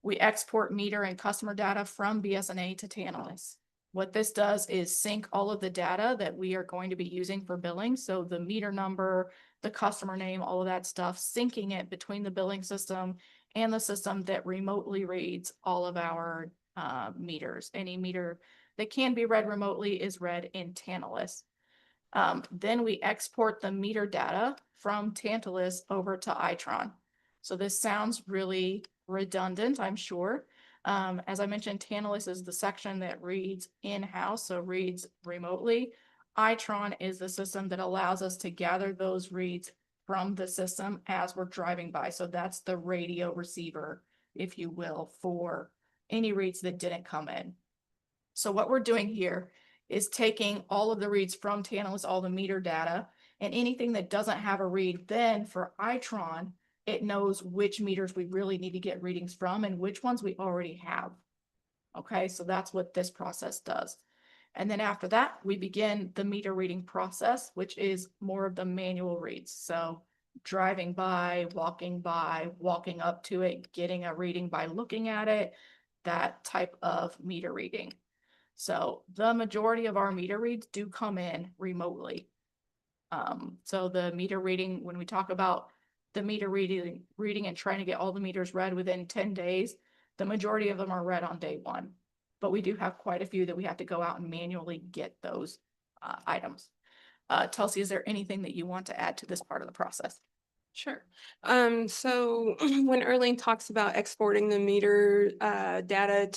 we export meter and customer data from BS&A to Tantalus. What this does is sync all of the data that we are going to be using for billing. So the meter number, the customer name, all of that stuff, syncing it between the billing system and the system that remotely reads all of our meters. Any meter that can be read remotely is read in Tantalus. Then we export the meter data from Tantalus over to Itron. So this sounds really redundant, I'm sure. As I mentioned, Tantalus is the section that reads in-house, so reads remotely. Itron is the system that allows us to gather those reads from the system as we're driving by. So that's the radio receiver, if you will, for any reads that didn't come in. So what we're doing here is taking all of the reads from Tantalus, all the meter data, and anything that doesn't have a read, then for Itron, it knows which meters we really need to get readings from and which ones we already have. Okay, so that's what this process does. And then after that, we begin the meter reading process, which is more of the manual reads. So driving by, walking up to it, getting a reading by looking at it, that type of meter reading. So the majority of our meter reads do come in remotely. So the meter reading, when we talk about the meter reading and trying to get all the meters read within 10 days, the majority of them are read on day 1. But we do have quite a few that we have to go out and manually get those items. Tulsi, is there anything that you want to add to this part of the process? Sure. So when Erling talks about exporting the meter data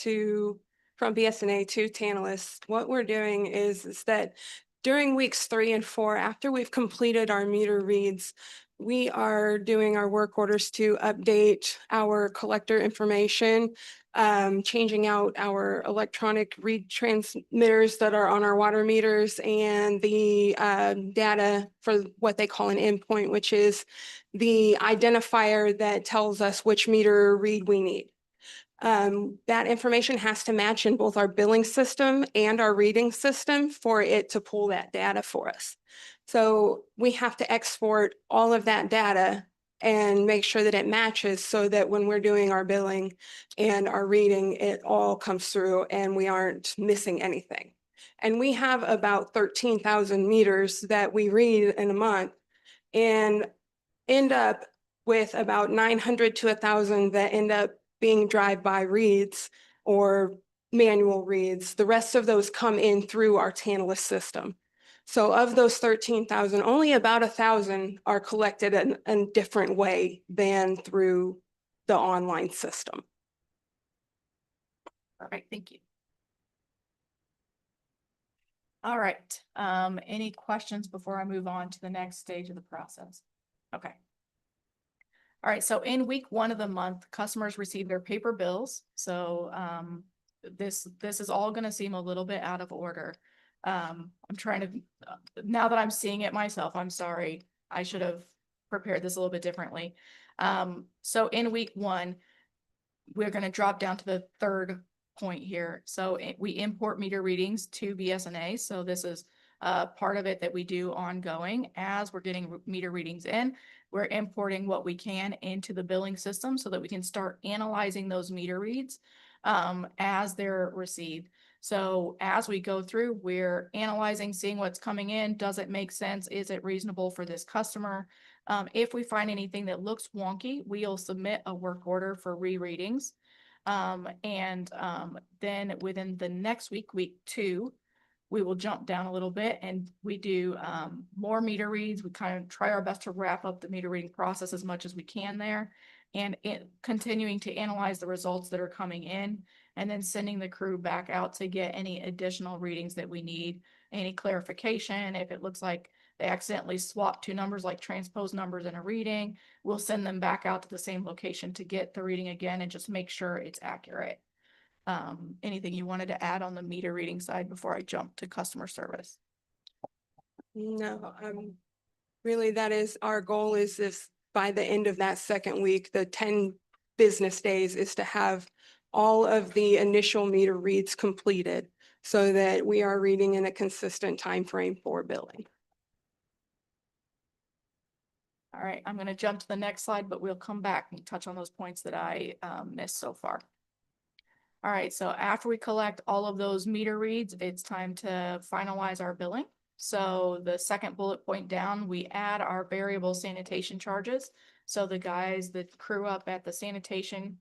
from BSNA to Tantalus, what we're doing is that during weeks 3 and 4, after we've completed our meter reads, we are doing our work orders to update our collector information, changing out our electronic read transmitters that are on our water meters, and the data for what they call an endpoint, which is the identifier that tells us which meter read we need. That information has to match in both our billing system and our reading system for it to pull that data for us. So we have to export all of that data and make sure that it matches so that when we're doing our billing and our reading, it all comes through and we aren't missing anything. And we have about 13,000 meters that we read in a month and end up with about 900 to 1,000 that end up being drive-by reads or manual reads. The rest of those come in through our Tantalus system. So of those 13,000, only about 1,000 are collected in a different way than through the online system. All right, thank you. All right, any questions before I move on to the next stage of the process? Okay. All right, so in week 1 of the month, customers receive their paper bills. So this is all going to seem a little bit out of order. I'm trying to, now that I'm seeing it myself, I'm sorry. I should have prepared this a little bit differently. So in week 1, we're going to drop down to the third point here. So we import meter readings to BSNA. So this is part of it that we do ongoing as we're getting meter readings in. We're importing what we can into the billing system so that we can start analyzing those meter reads as they're received. So as we go through, we're analyzing, seeing what's coming in. Does it make sense? Is it reasonable for this customer? If we find anything that looks wonky, we'll submit a work order for rereadings. Then within the next week, week 2, we will jump down a little bit and we do more meter reads. We kind of try our best to wrap up the meter reading process as much as we can there, and continuing to analyze the results that are coming in, and then sending the crew back out to get any additional readings that we need, any clarification. If it looks like they accidentally swapped 2 numbers, like transpose numbers in a reading, we'll send them back out to the same location to get the reading again and just make sure it's accurate. Anything you wanted to add on the meter reading side before I jump to customer service? No, really that is our goal, is this by the end of that second week, the 10 business days, is to have all of the initial meter reads completed so that we are reading in a consistent time frame for billing. All right, I'm going to jump to the next slide, but we'll come back and touch on those points that I missed so far. All right, so after we collect all of those meter reads, it's time to finalize our billing. So the second bullet point down, we add our variable sanitation charges. So the guys that crew up at the sanitation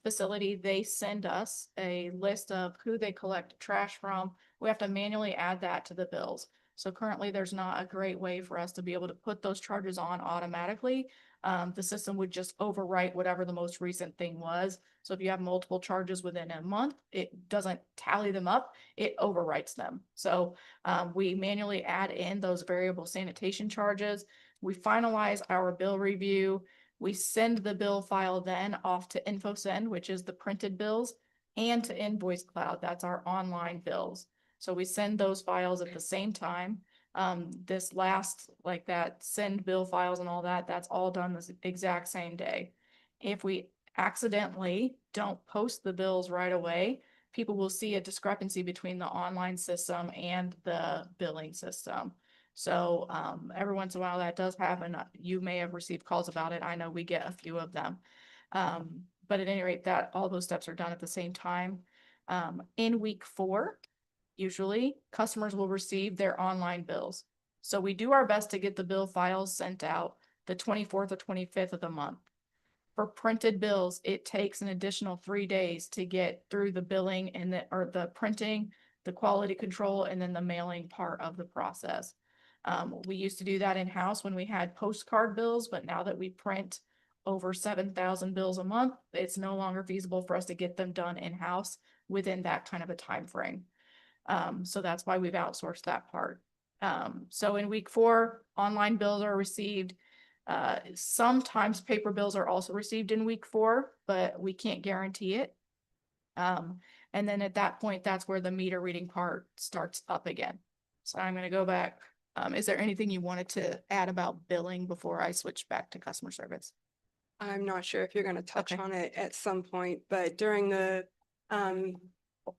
facility, they send us a list of who they collect trash from. We have to manually add that to the bills. So currently there's not a great way for us to be able to put those charges on automatically. The system would just overwrite whatever the most recent thing was. So if you have multiple charges within a month, it doesn't tally them up, it overwrites them. So we manually add in those variable sanitation charges. We finalize our bill review. We send the bill file then off to InfoSend, which is the printed bills, and to Invoice Cloud, that's our online bills. So we send those files at the same time. This last, like that send bill files and all that, that's all done this exact same day. If we accidentally don't post the bills right away, people will see a discrepancy between the online system and the billing system. So every once in a while that does happen. You may have received calls about it. I know we get a few of them. But at any rate, that all those steps are done at the same time. In week 4, usually customers will receive their online bills. So we do our best to get the bill files sent out the 24th or 25th of the month. For printed bills, it takes an additional 3 days to get through the billing and the printing, the quality control, and then the mailing part of the process. We used to do that in-house when we had postcard bills, but now that we print over 7,000 bills a month, it's no longer feasible for us to get them done in-house within that kind of a time frame. So that's why we've outsourced that part. So in week 4, online bills are received. Sometimes paper bills are also received in week 4, but we can't guarantee it. And then at that point, that's where the meter reading part starts up again. So I'm gonna go back. Is there anything you wanted to add about billing before I switch back to customer service? I'm not sure if you're gonna touch Okay. on it at some point, but during the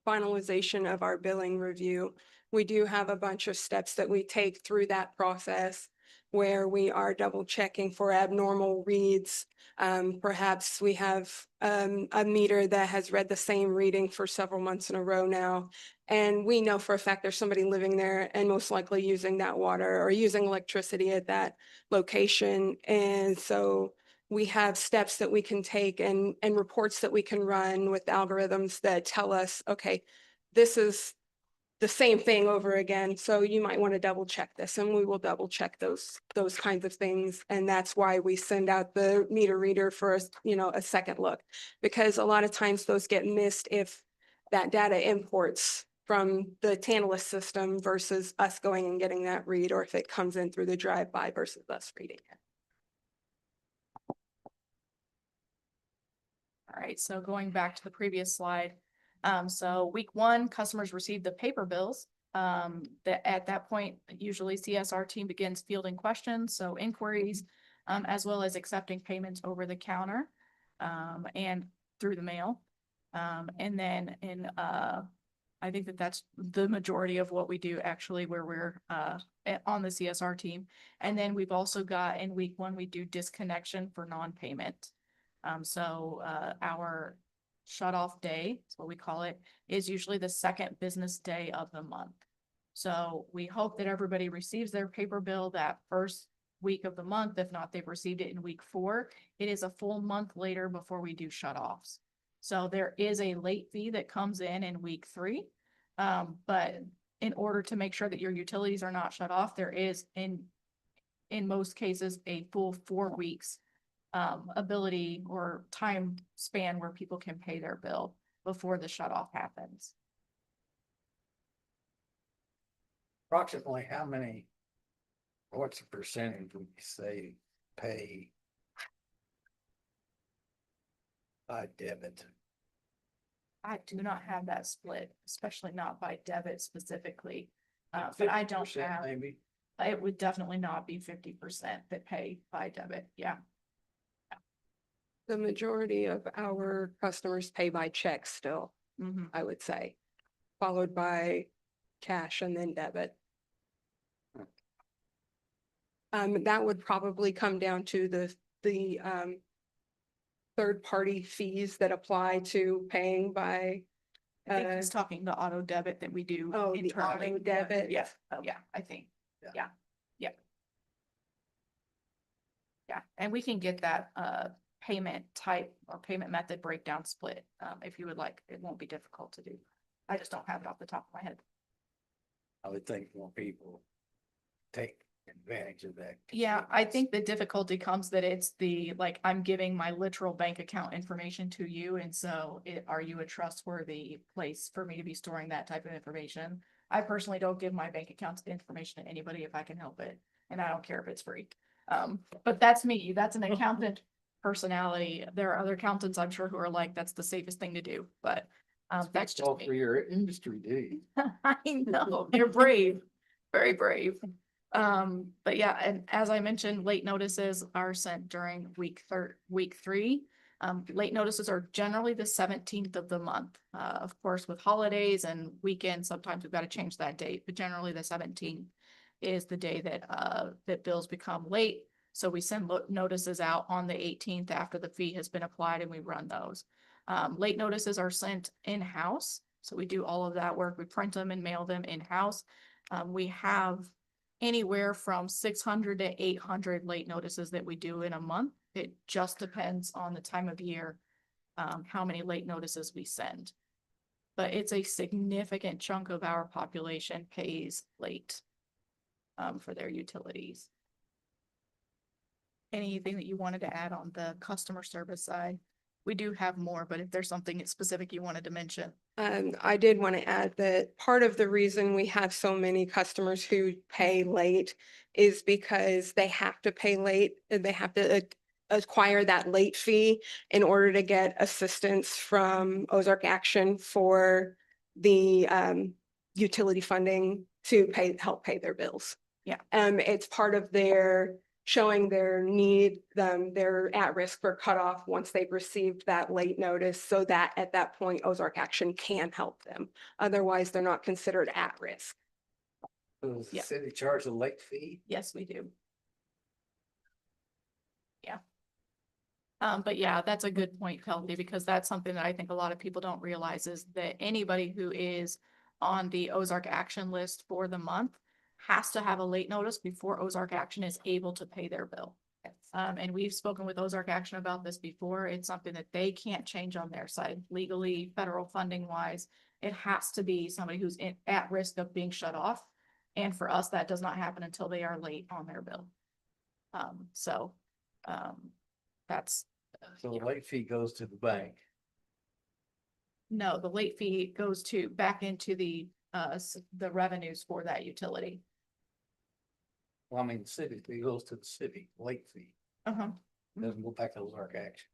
finalization of our billing review, we do have a bunch of steps that we take through that process where we are double checking for abnormal reads. Perhaps we have a meter that has read the same reading for several months in a row now. And we know for a fact there's somebody living there and most likely using that water or using electricity at that location. And so we have steps that we can take and reports that we can run with algorithms that tell us, okay, this is the same thing over again. So you might want to double check this, and we will double check those kinds of things. And that's why we send out the meter reader for a second look, because a lot of times those get missed if that data imports from the Tantalus system versus us going and getting that read, or if it comes in through the drive-by versus us reading it. All right, so going back to the previous slide. So week 1, customers receive the paper bills. That at that point, usually CSR team begins fielding questions, so inquiries, as well as accepting payments over the counter, and through the mail. And then I think that's the majority of what we do actually, where we're on the CSR team. And then we've also got in week 1, we do disconnection for non-payment. So our shut off day, is what we call it, is usually the second business day of the month. So we hope that everybody receives their paper bill that first week of the month. If not, they've received it in week 4. It is a full month later before we do shut offs. So there is a late fee that comes in week 3. But in order to make sure that your utilities are not shut off, there is in most cases a full 4 weeks ability or time span where people can pay their bill before the shut off happens. Approximately how many, what's the percentage would you say pay by debit? I do not have that split, especially not by debit specifically. But I don't 50% have, Maybe, it would definitely not be 50% that pay by debit. Yeah. The majority of our customers pay by check still, Mhm. I would say, followed by cash and then debit. That would probably come down to the third-party fees that apply to paying by, I think he's talking the auto debit that we do oh, the internally. auto debit. Yeah, yeah, I think. Yeah. Yeah, yeah. Yeah, and we can get that payment type or payment method breakdown split if you would like. It won't be difficult to do. I just don't have it off the top of my head. I would think more people take advantage of that. Yeah, I think the difficulty comes that it's like, I'm giving my literal bank account information to you. And so are you a trustworthy place for me to be storing that type of information? I personally don't give my bank account information to anybody if I can help it. And I don't care if it's free. But that's me. That's an accountant personality. There are other accountants, I'm sure, who are like, that's the safest thing to do, but that's just All me. for your industry, do you? I know, they're brave, very brave. But yeah, and as I mentioned, late notices are sent during week 3. Late notices are generally the 17th of the month. Of course, with holidays and weekends, sometimes we've got to change that date, but generally the 17th is the day that bills become late. So we send notices out on the 18th after the fee has been applied, and we run those. Late notices are sent in-house. So we do all of that work. We print them and mail them in-house. We have anywhere from 600 to 800 late notices that we do in a month. It just depends on the time of year, how many late notices we send. But it's a significant chunk of our population pays late. for their utilities. Anything that you wanted to add on the customer service side? We do have more, but if there's something specific you wanted to mention. I did want to add that part of the reason we have so many customers who pay late is because they have to pay late and they have to acquire that late fee in order to get assistance from Ozark Action for the utility funding to help pay their bills. Yeah. It's part of their showing their need, they're at risk for cutoff once they've received that late notice, so that at that point Ozark Action can help them. Otherwise, they're not considered at risk. Does the Yeah. city charge a late fee? Yes, we do. Yeah. But yeah, that's a good point, Kelsey, because that's something that I think a lot of people don't realize is that anybody who is on the Ozark Action list for the month has to have a late notice before Ozark Action is able to pay their bill. And we've spoken with Ozark Action about this before. It's something that they can't change on their side legally, federal funding wise. It has to be somebody who's at risk of being shut off. And for us, that does not happen until they are late on their bill. That's. So the late fee goes to the bank. No, the late fee goes back into the revenues for that utility. Well, I mean, the city fee goes to the city, late fee, Uh-huh. doesn't go back to Ozark Action.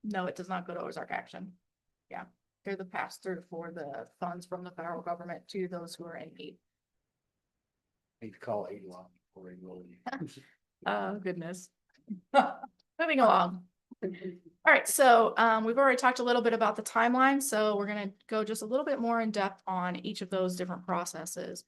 No, it does not go to Ozark Action. Yeah, they're the pass through for the funds from the federal government to those who are in need. Need to call Elon before he will. Oh, goodness. Moving along. All right, so we've already talked a little bit about the timeline, so we're gonna go just a little bit more in depth on each of those different processes.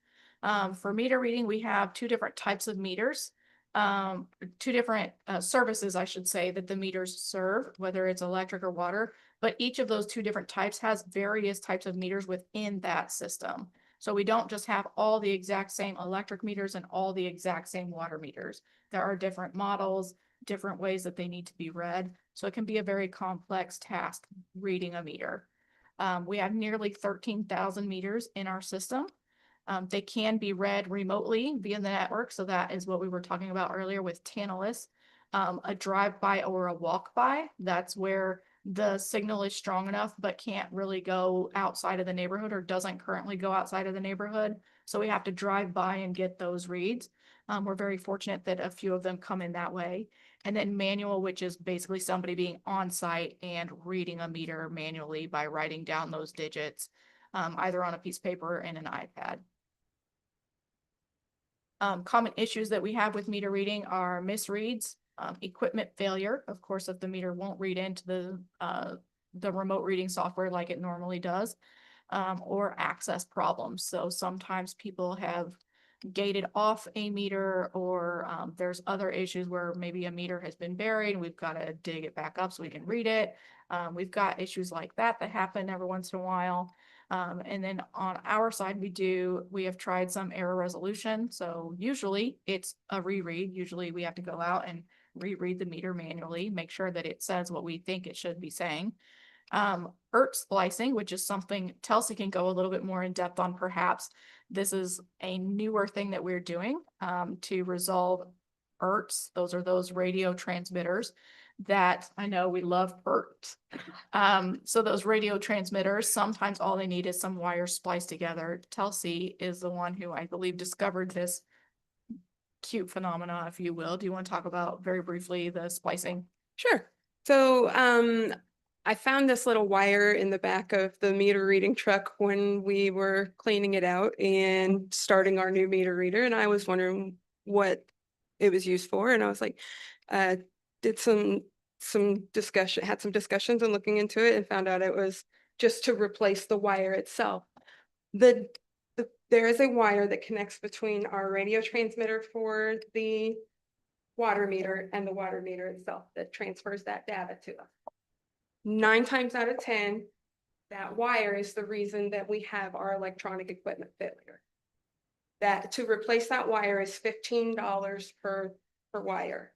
For meter reading, we have two different types of meters, two different services, I should say, that the meters serve, whether it's electric or water, but each of those two different types has various types of meters within that system. So we don't just have all the exact same electric meters and all the exact same water meters. There are different models, different ways that they need to be read. So it can be a very complex task reading a meter. We have nearly 13,000 meters in our system. They can be read remotely via the network. So that is what we were talking about earlier with Tantalus. A drive-by or a walk-by, that's where the signal is strong enough but can't really go outside of the neighborhood or doesn't currently go outside of the neighborhood. So we have to drive by and get those reads. We're very fortunate that a few of them come in that way. And then manual, which is basically somebody being on site and reading a meter manually by writing down those digits, either on a piece of paper or in an iPad. Common issues that we have with meter reading are misreads, equipment failure. Of course, if the meter won't read into the remote reading software like it normally does, or access problems. So sometimes people have gated off a meter, or there's other issues where maybe a meter has been buried and we've got to dig it back up so we can read it. We've got issues like that happen every once in a while. And then on our side, we have tried some error resolution. So usually it's a reread. Usually we have to go out and reread the meter manually, make sure that it says what we think it should be saying. ERT splicing, which is something Telsey can go a little bit more in depth on perhaps. This is a newer thing that we're doing to resolve ERTs. Those are those radio transmitters that I know we love ERTs. So those radio transmitters, sometimes all they need is some wires spliced together. Telsey is the one who I believe discovered this cute phenomena, if you will. Do you want to talk about very briefly the splicing? Sure. So I found this little wire in the back of the meter reading truck when we were cleaning it out and starting our new meter reader. And I was wondering what it was used for. And I was like, did some discussion, had some discussions and looking into it and found out it was just to replace the wire itself. There is a wire that connects between our radio transmitter for the water meter and the water meter itself that transfers that data to us. 9 times out of 10, that wire is the reason that we have our electronic equipment failure. That to replace that wire is $15 per wire.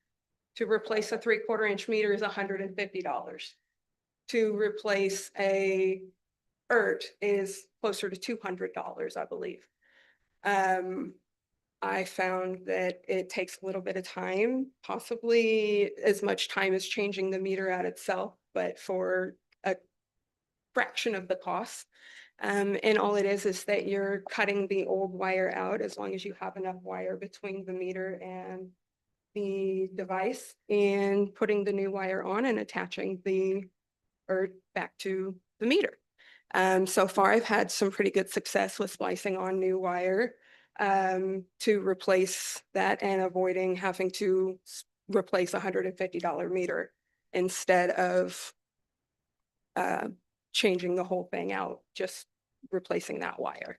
To replace a 3/4 inch meter is $150. To replace a ERT is closer to $200, I believe. I found that it takes a little bit of time, possibly as much time as changing the meter out itself, but for a fraction of the cost. And all it is that you're cutting the old wire out as long as you have enough wire between the meter and the device, and putting the new wire on and attaching the ERT back to the meter. So far I've had some pretty good success with splicing on new wire to replace that and avoiding having to replace $150 meter instead of changing the whole thing out, just replacing that wire.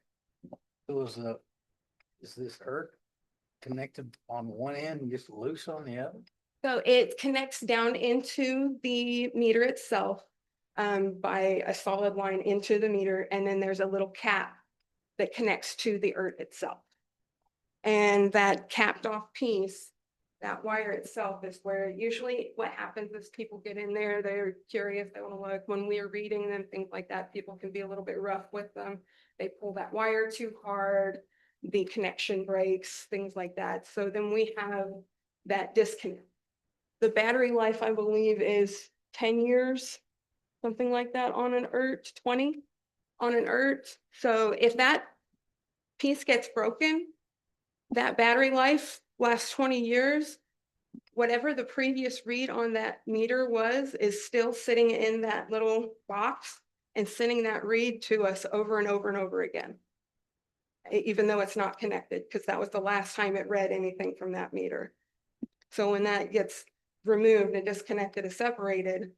Is this ERT connected on one end and just loose on the other? So it connects down into the meter itself by a solid line into the meter, and then there's a little cap that connects to the ERT itself. And that capped off piece, that wire itself is where usually what happens is people get in there, they're curious, they want to look. When we are reading them, things like that, people can be a little bit rough with them. They pull that wire too hard, the connection breaks, things like that. So then we have that disconnect. The battery life, I believe, is 10 years, something like that on an ERT, 20 on an ERT. So if that piece gets broken, that battery life lasts 20 years. Whatever the previous read on that meter was is still sitting in that little box and sending that read to us over and over and over again. Even though it's not connected, because that was the last time it read anything from that meter. So when that gets removed and disconnected and separated,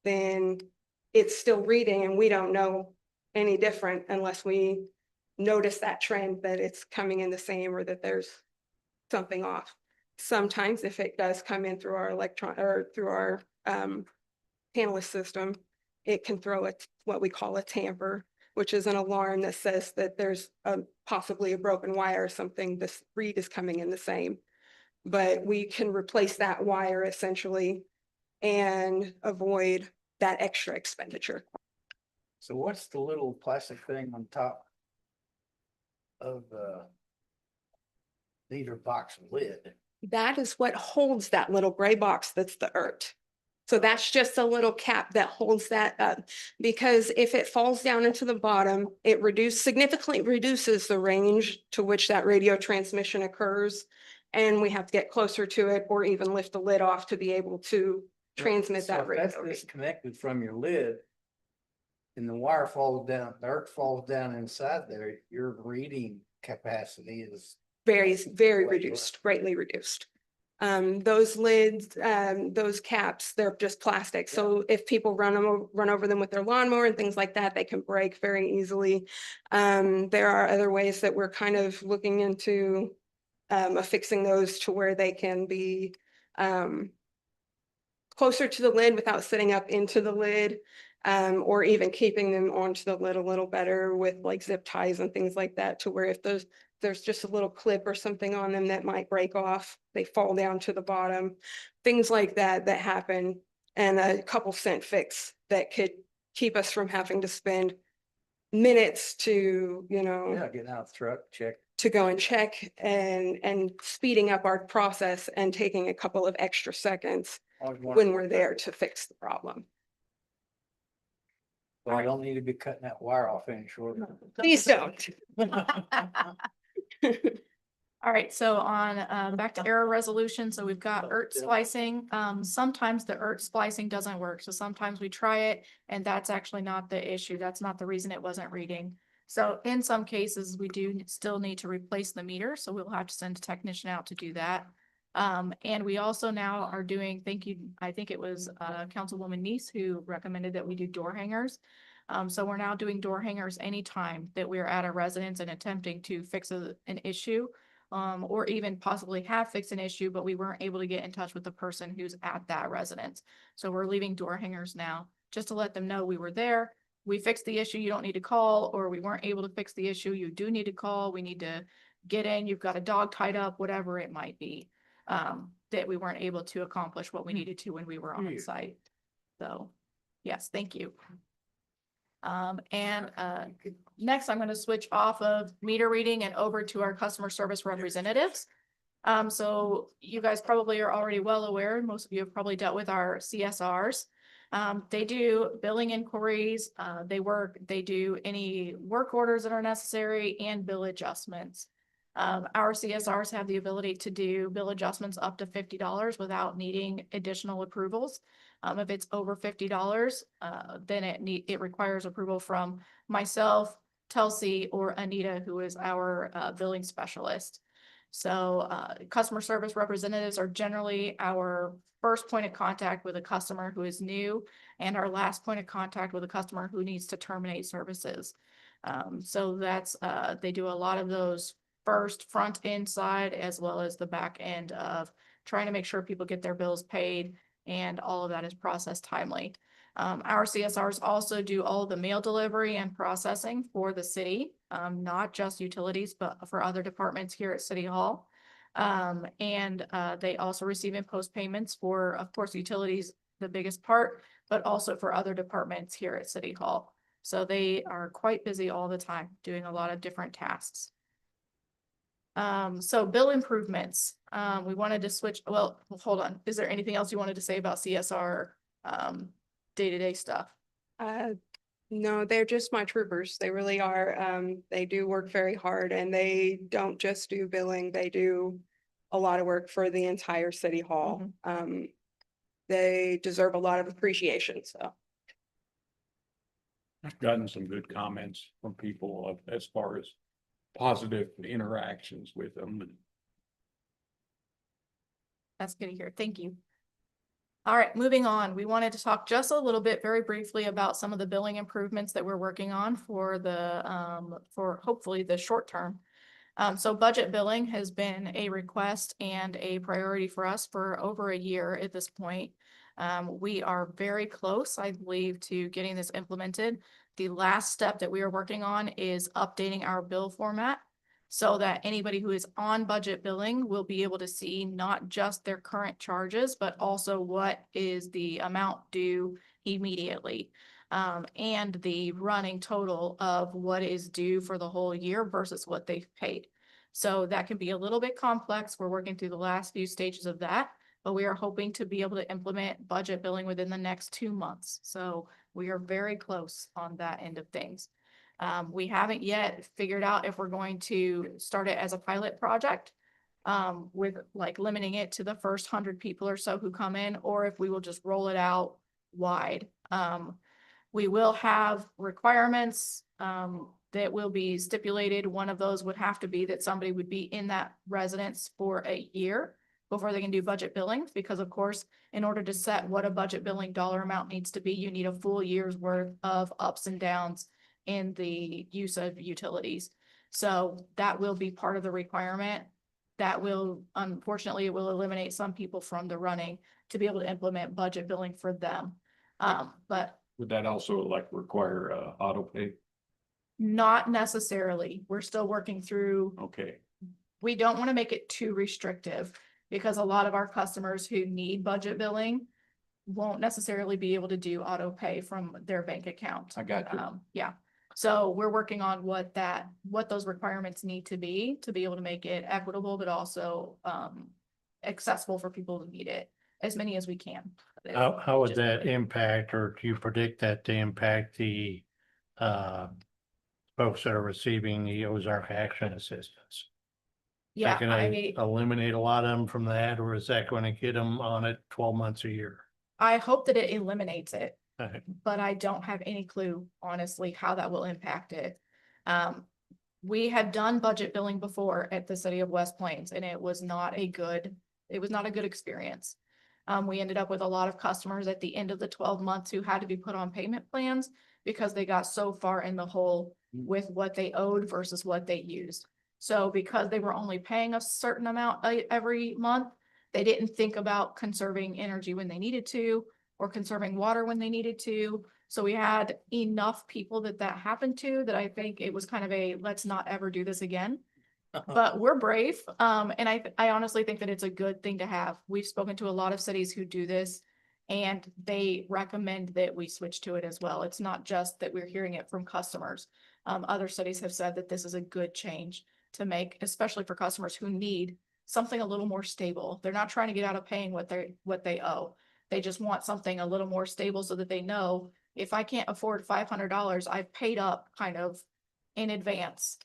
then it's still reading and we don't know any different unless we notice that trend that it's coming in the same or that there's something off. Sometimes if it does come in through our through our panelist system, it can throw what we call a tamper, which is an alarm that says that there's possibly a broken wire or something. This read is coming in the same, but we can replace that wire essentially and avoid that extra expenditure. So what's the little plastic thing on top of the meter box lid? That is what holds that little gray box that's the ERT. So that's just a little cap that holds that up, because if it falls down into the bottom, it significantly reduces the range to which that radio transmission occurs. And we have to get closer to it or even lift the lid off to be able to transmit So that if radio. that's disconnected from your lid and the wire falls down, the ERT falls down inside there, your reading capacity is Very, very Way reduced, greatly reduced. Those lids, those caps, they're just plastic. So if people run over them with their lawnmower and things like that, they can break very easily. There are other ways that we're kind of looking into affixing those to where they can be closer to the lid without sitting up into the lid, or even keeping them onto the lid a little better with like zip ties and things like that, to where if there's just a little clip or something on them that might break off, they fall down to the bottom, things like that happen, and a couple cent fix that could keep us from having to spend minutes to, yeah, getting out of the truck, check. to go and check, and speeding up our process and taking a couple of extra seconds Always wondered when what we're there to fix the problem. Well, I don't need to be cutting that wire off any shorter. Please don't. All right, so on, back to error resolution, so we've got ERT splicing. Sometimes the ERT splicing doesn't work, so sometimes we try it, and that's actually not the issue. That's not the reason it wasn't reading. So in some cases, we do still need to replace the meter, so we'll have to send a technician out to do that. And we also now are doing, thank you, I think it was Councilwoman Neese who recommended that we do door hangers. So we're now doing door hangers anytime that we're at a residence and attempting to fix an issue. Or even possibly have fixed an issue, but we weren't able to get in touch with the person who's at that residence. So we're leaving door hangers now, just to let them know we were there. We fixed the issue, you don't need to call, or we weren't able to fix the issue, you do need to call, we need to get in, you've got a dog tied up, whatever it might be. That we weren't able to accomplish what we needed to when we were on site. So, yes, thank you. Next, I'm gonna switch off of meter reading and over to our customer service representatives. So you guys probably are already well aware, most of you have probably dealt with our CSRs. They do billing inquiries, they do any work orders that are necessary and bill adjustments. Our CSRs have the ability to do bill adjustments up to $50 without needing additional approvals. If it's over $50, then it requires approval from myself, Telsey, or Anita, who is our billing specialist. So customer service representatives are generally our first point of contact with a customer who is new and our last point of contact with a customer who needs to terminate services. So that's, they do a lot of those first front end side as well as the back end of trying to make sure people get their bills paid and all of that is processed timely. Our CSRs also do all the mail delivery and processing for the city, not just utilities, but for other departments here at City Hall. They also receive and post payments for, of course, utilities, the biggest part, but also for other departments here at City Hall. So they are quite busy all the time doing a lot of different tasks. So bill improvements, we wanted to switch, well, hold on. Is there anything else you wanted to say about CSR, day-to-day stuff? No, they're just my troopers. They really are. They do work very hard and they don't just do billing. They do a lot of work for the entire city hall. They deserve a lot of appreciation, so. I've gotten some good comments from people as far as positive interactions with them. That's good to hear. Thank you. All right, moving on. We wanted to talk just a little bit very briefly about some of the billing improvements that we're working on for the for hopefully the short term. So budget billing has been a request and a priority for us for over a year at this point. We are very close, I believe, to getting this implemented. The last step that we are working on is updating our bill format so that anybody who is on budget billing will be able to see not just their current charges, but also what is the amount due immediately. And the running total of what is due for the whole year versus what they've paid. So that can be a little bit complex. We're working through the last few stages of that, but we are hoping to be able to implement budget billing within the next 2 months. So we are very close on that end of things. We haven't yet figured out if we're going to start it as a pilot project, with like limiting it to the first 100 people or so who come in, or if we will just roll it out wide. We will have requirements that will be stipulated. One of those would have to be that somebody would be in that residence for a year before they can do budget billing, because of course, in order to set what a budget billing dollar amount needs to be, you need a full year's worth of ups and downs in the use of utilities. So that will be part of the requirement. That will, unfortunately, it will eliminate some people from the running to be able to implement budget billing for them. But Would that also like require auto pay? not necessarily. We're still working through. Okay, We don't want to make it too restrictive because a lot of our customers who need budget billing won't necessarily be able to do auto pay from their bank account. I got you. Yeah. So we're working on what those requirements need to be able to make it equitable, but also accessible for people who need it, as many as we can. How would that impact, or do you predict that to impact the folks that are receiving the Ozark Action Assistance? Yeah, That can I eliminate a lot of them from that, or is that going to get them on it 12 months a year? hope that it eliminates it, Okay. but I don't have any clue, honestly, how that will impact it. We had done budget billing before at the city of West Plains, and it was not a good experience. We ended up with a lot of customers at the end of the 12 months who had to be put on payment plans because they got so far in the hole with what they owed versus what they used. So because they were only paying a certain amount every month, they didn't think about conserving energy when they needed to, or conserving water when they needed to. So we had enough people that happened to, that I think it was kind of a, let's not ever do this again. But we're brave. And I honestly think that it's a good thing to have. We've spoken to a lot of cities who do this, and they recommend that we switch to it as well. It's not just that we're hearing it from customers. Other cities have said that this is a good change to make, especially for customers who need something a little more stable. They're not trying to get out of paying what they owe. They just want something a little more stable so that they know if I can't afford $500, I've paid up kind of in advance.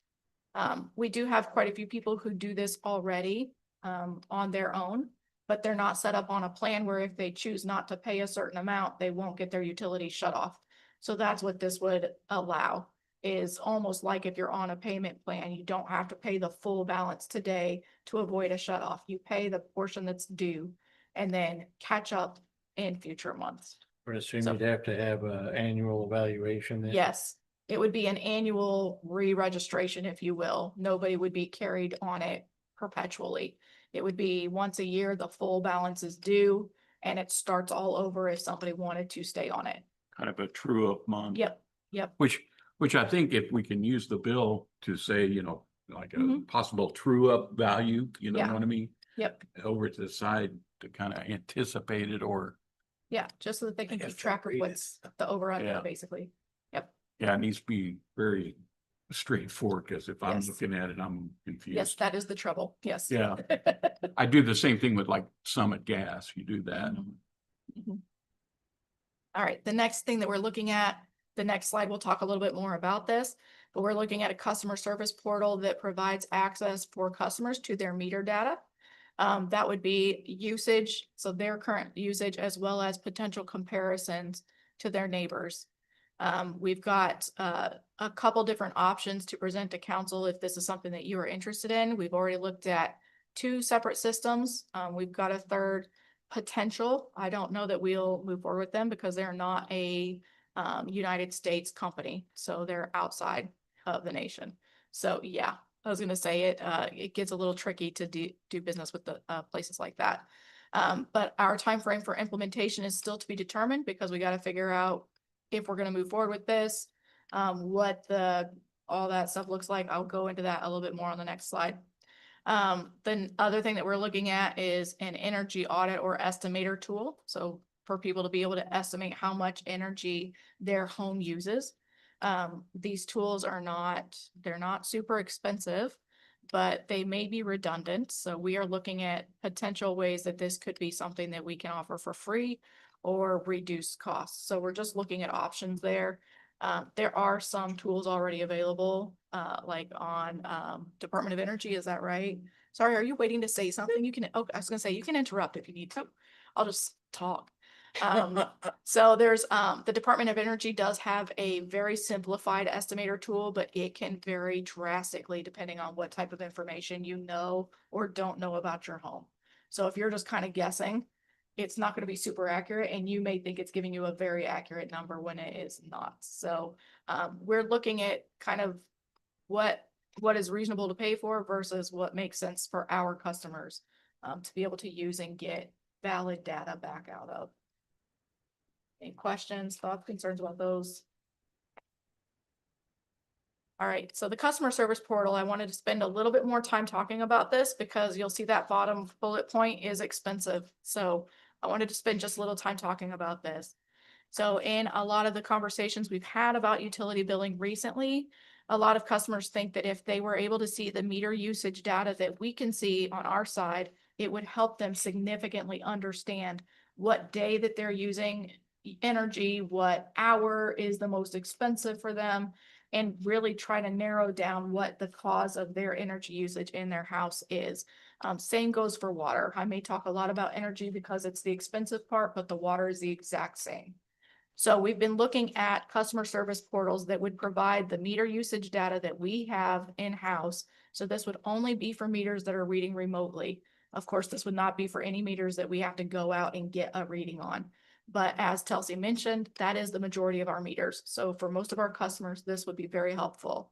We do have quite a few people who do this already on their own, but they're not set up on a plan where if they choose not to pay a certain amount, they won't get their utilities shut off. So that's what this would allow, is almost like if you're on a payment plan, you don't have to pay the full balance today to avoid a shut off. You pay the portion that's due and then catch up in future months. I assume So- you'd have to have an annual evaluation then? Yes, it would be an annual re-registration, if you will. Nobody would be carried on it perpetually. It would be once a year, the full balance is due, and it starts all over if somebody wanted to stay on it. Kind of a true up month. Yep, yep, Which I think if we can use the bill to say, like a Mhm. possible true up value, you know Yeah. what I mean? yep, Over to the side to kind of anticipate it or, yeah, just so that they can I guess keep track of they'll read it. what's the over under, Yeah. basically. yeah, it needs to be very straightforward, because if I'm Yes. looking at it, I'm Yes, confused. that is the trouble, yes. Yeah. I do the same thing with like Summit Gas, you do that. Mhm. All right, the next thing that we're looking at, the next slide, we'll talk a little bit more about this, but we're looking at a customer service portal that provides access for customers to their meter data. That would be usage, so their current usage as well as potential comparisons to their neighbors. We've got a couple different options to present to council if this is something that you are interested in. We've already looked at 2 separate systems. We've got a third potential. I don't know that we'll move forward with them because they're not a United States company, so they're outside of the nation. So yeah, I was gonna say it gets a little tricky to do business with the places like that. But our time frame for implementation is still to be determined because we got to figure out if we're gonna move forward with this, what all that stuff looks like. I'll go into that a little bit more on the next slide. The other thing that we're looking at is an energy audit or estimator tool. So for people to be able to estimate how much energy their home uses. These tools they're not super expensive, but they may be redundant. So we are looking at potential ways that this could be something that we can offer for free or reduce costs. So we're just looking at options there. There are some tools already available, like on Department of Energy, is that right? Sorry, are you waiting to say something? You can, oh, I was gonna say, you can interrupt if you need to. I'll just talk. So there's, the Department of Energy does have a very simplified estimator tool, but it can vary drastically depending on what type of information you know or don't know about your home. So if you're just kind of guessing, it's not going to be super accurate and you may think it's giving you a very accurate number when it is not. So we're looking at kind of what is reasonable to pay for versus what makes sense for our customers to be able to use and get valid data back out of. Any questions, thoughts, concerns about those? All right, so the customer service portal, I wanted to spend a little bit more time talking about this because you'll see that bottom bullet point is expensive. So I wanted to spend just a little time talking about this. So in a lot of the conversations we've had about utility billing recently, a lot of customers think that if they were able to see the meter usage data that we can see on our side, it would help them significantly understand what day that they're using energy, what hour is the most expensive for them, and really try to narrow down what the cause of their energy usage in their house is. Same goes for water. I may talk a lot about energy because it's the expensive part, but the water is the exact same. So we've been looking at customer service portals that would provide the meter usage data that we have in-house. So this would only be for meters that are reading remotely. Of course, this would not be for any meters that we have to go out and get a reading on. But as Telsey mentioned, that is the majority of our meters. So for most of our customers, this would be very helpful.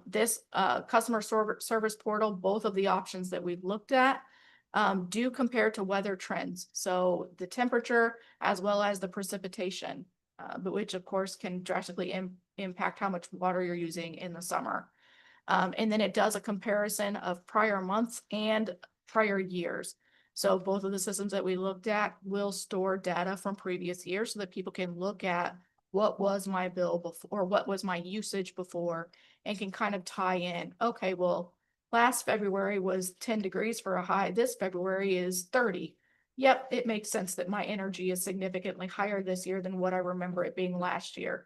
This customer service portal, both of the options that we've looked at, do compare to weather trends. So the temperature as well as the precipitation, but which of course can drastically impact how much water you're using in the summer. And then it does a comparison of prior months and prior years. So both of the systems that we looked at will store data from previous years so that people can look at what was my bill before, or what was my usage before, and can kind of tie in, okay, well, last February was 10 degrees for a high, this February is 30. Yep, it makes sense that my energy is significantly higher this year than what I remember it being last year.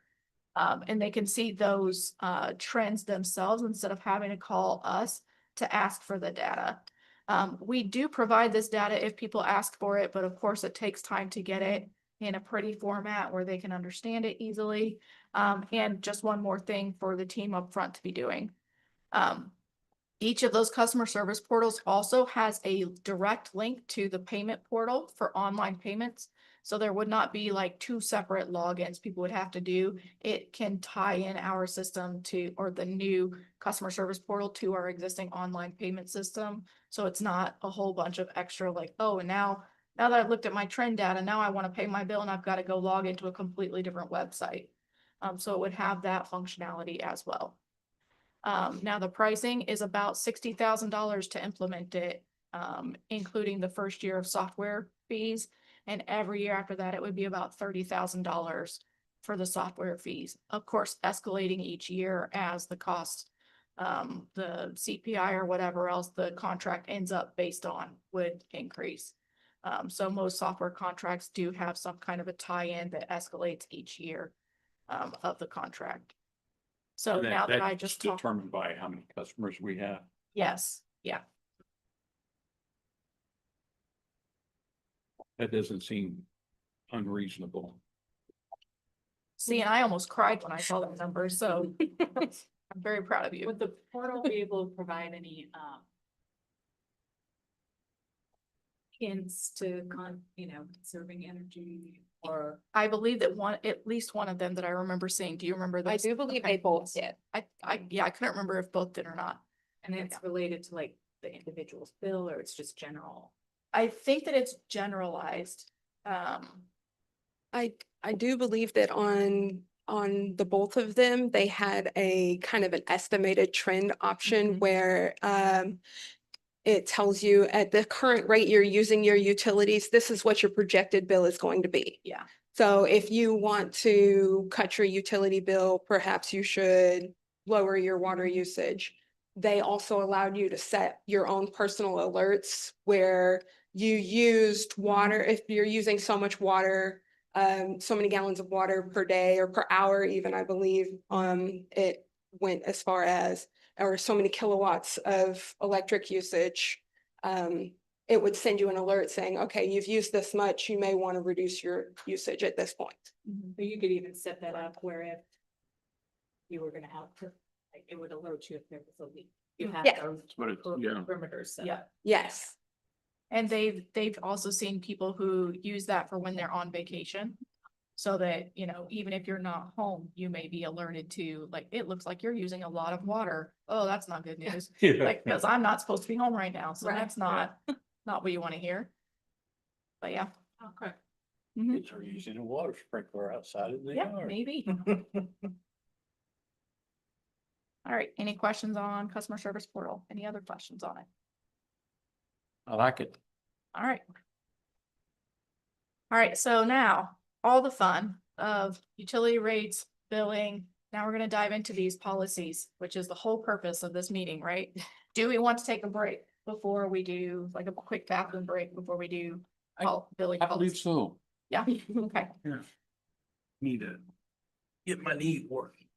And they can see those trends themselves instead of having to call us to ask for the data. We do provide this data if people ask for it, but of course it takes time to get it in a pretty format where they can understand it easily. And just one more thing for the team up front to be doing. Each of those customer service portals also has a direct link to the payment portal for online payments. So there would not be like two separate logins people would have to do. It can tie in our system to, or the new customer service portal to our existing online payment system. So it's not a whole bunch of extra like, oh, and now that I've looked at my trend data, now I want to pay my bill and I've got to go log into a completely different website. So it would have that functionality as well. Now the pricing is about $60,000 to implement it, including the first year of software fees. And every year after that, it would be about $30,000 for the software fees. Of course, escalating each year as the cost, the CPI or whatever else the contract ends up based on would increase. So most software contracts do have some kind of a tie-in that escalates each year, of the contract. So And now that I that's just talked, determined by how many customers we have. yes, yeah, That doesn't seem unreasonable. see, and I almost cried when I saw that number, so I'm very proud of you. Would the portal be able to provide any, hints to conserving energy or? I believe that at least one of them that I remember seeing, do you remember I those? do believe Okay. they both did. Yeah, I couldn't remember if both did or not. And it's related to like the individual's bill or it's just general? I think that it's generalized. I do believe that on the both of them, they had a kind of an estimated trend option Mhm. where it tells you at the current rate you're using your utilities, this is what your projected bill is going to be. Yeah. So if you want to cut your utility bill, perhaps you should lower your water usage. They also allowed you to set your own personal alerts where you used water, if you're using so much water, so many gallons of water per day or per hour even, I believe, it went as far as, or so many kilowatts of electric usage. It would send you an alert saying, okay, you've used this much, you may want to reduce your usage at this point. But you could even set that up where if you were gonna have, like, it would alert you if there was a leak. You have Yeah. those But it's, yeah. perimeters set Yeah. up. Yes. And they've also seen people who use that for when they're on vacation. So that, even if you're not home, you may be alerted to, like, it looks like you're using a lot of water. Oh, that's not good news. Like, because I'm not supposed to be home right now, so Right, that's not what you want to hear. But yeah. Okay. Mhm. Kids are using a water sprinkler outside of the Yeah, yard. maybe. All right, any questions on customer service portal? Any other questions on it? I like it. All right. All right, so now all the fun of utility rates, billing. Now we're gonna dive into these policies, which is the whole purpose of this meeting, right? Do we want to take a break before we do, like a quick bathroom break before we do billing? I believe policy? so. Yeah, okay. Need to get my knee working.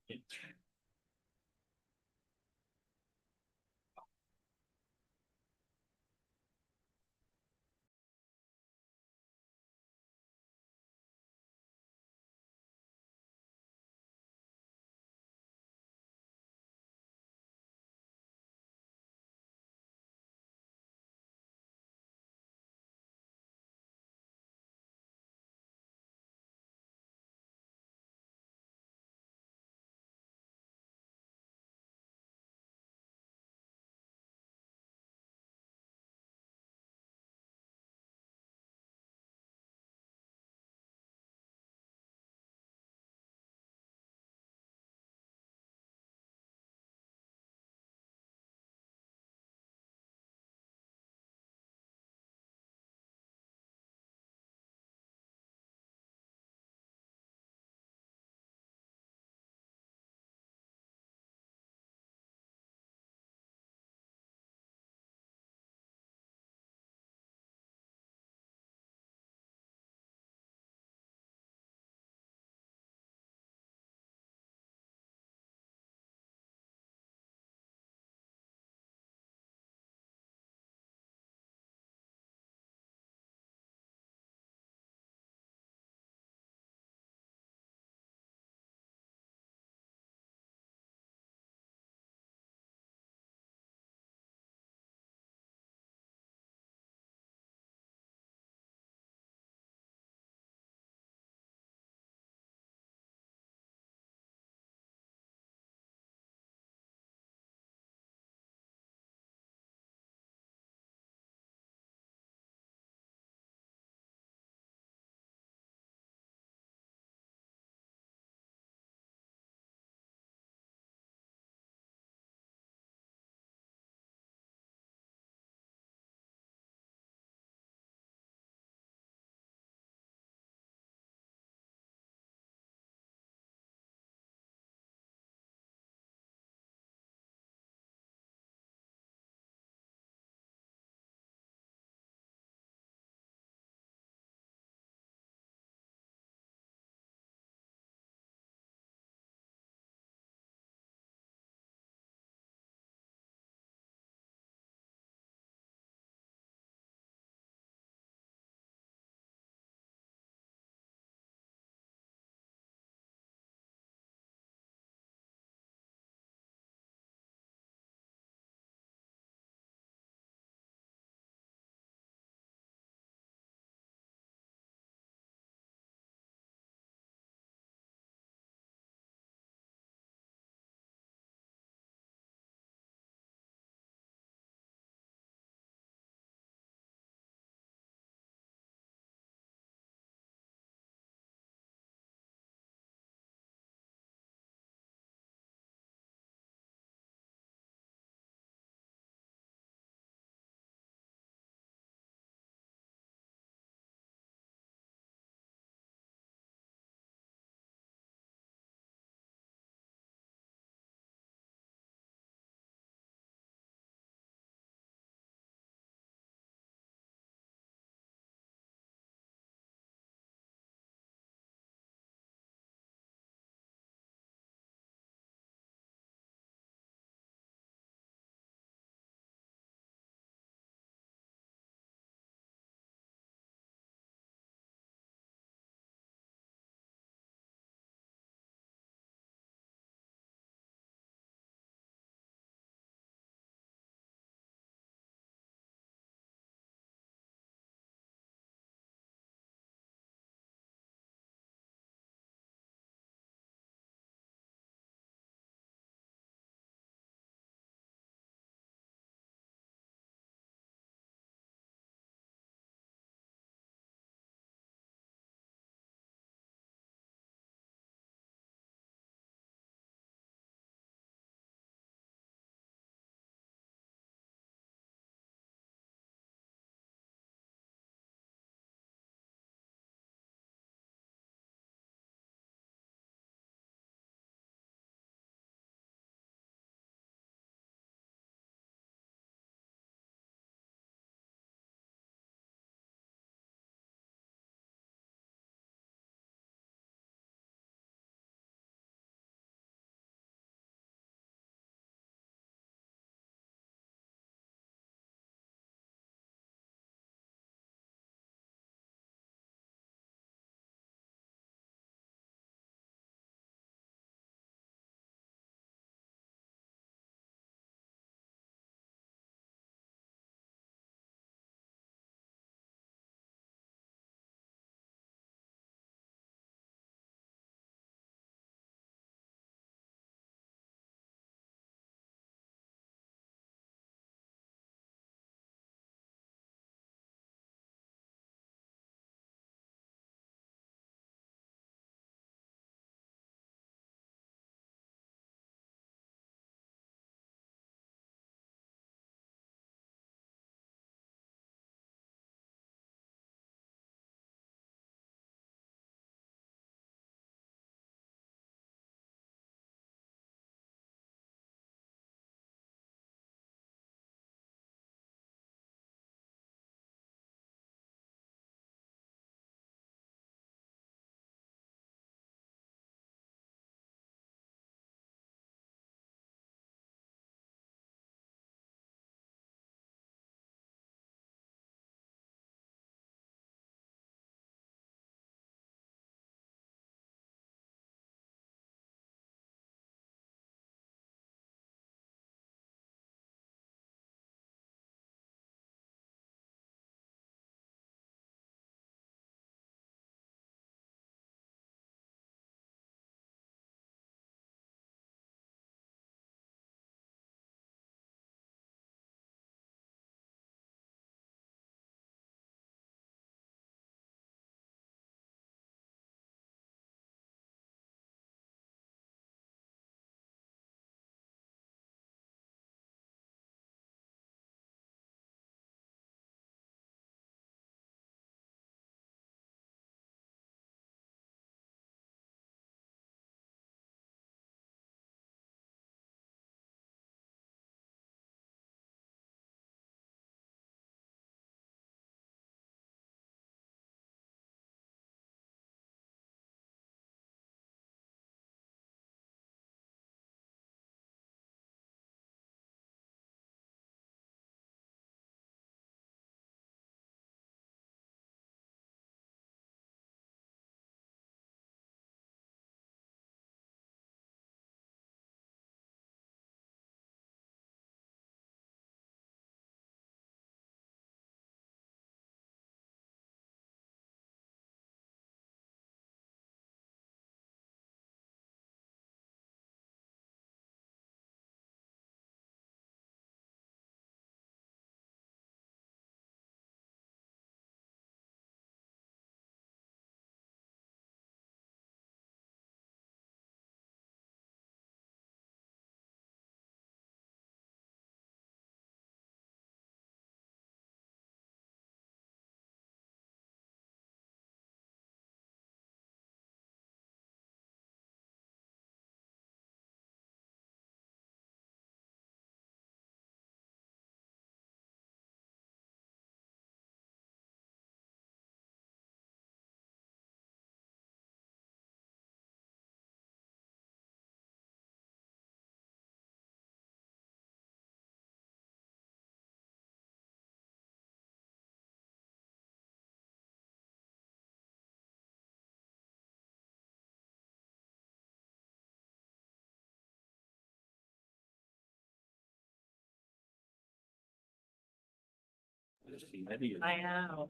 I know.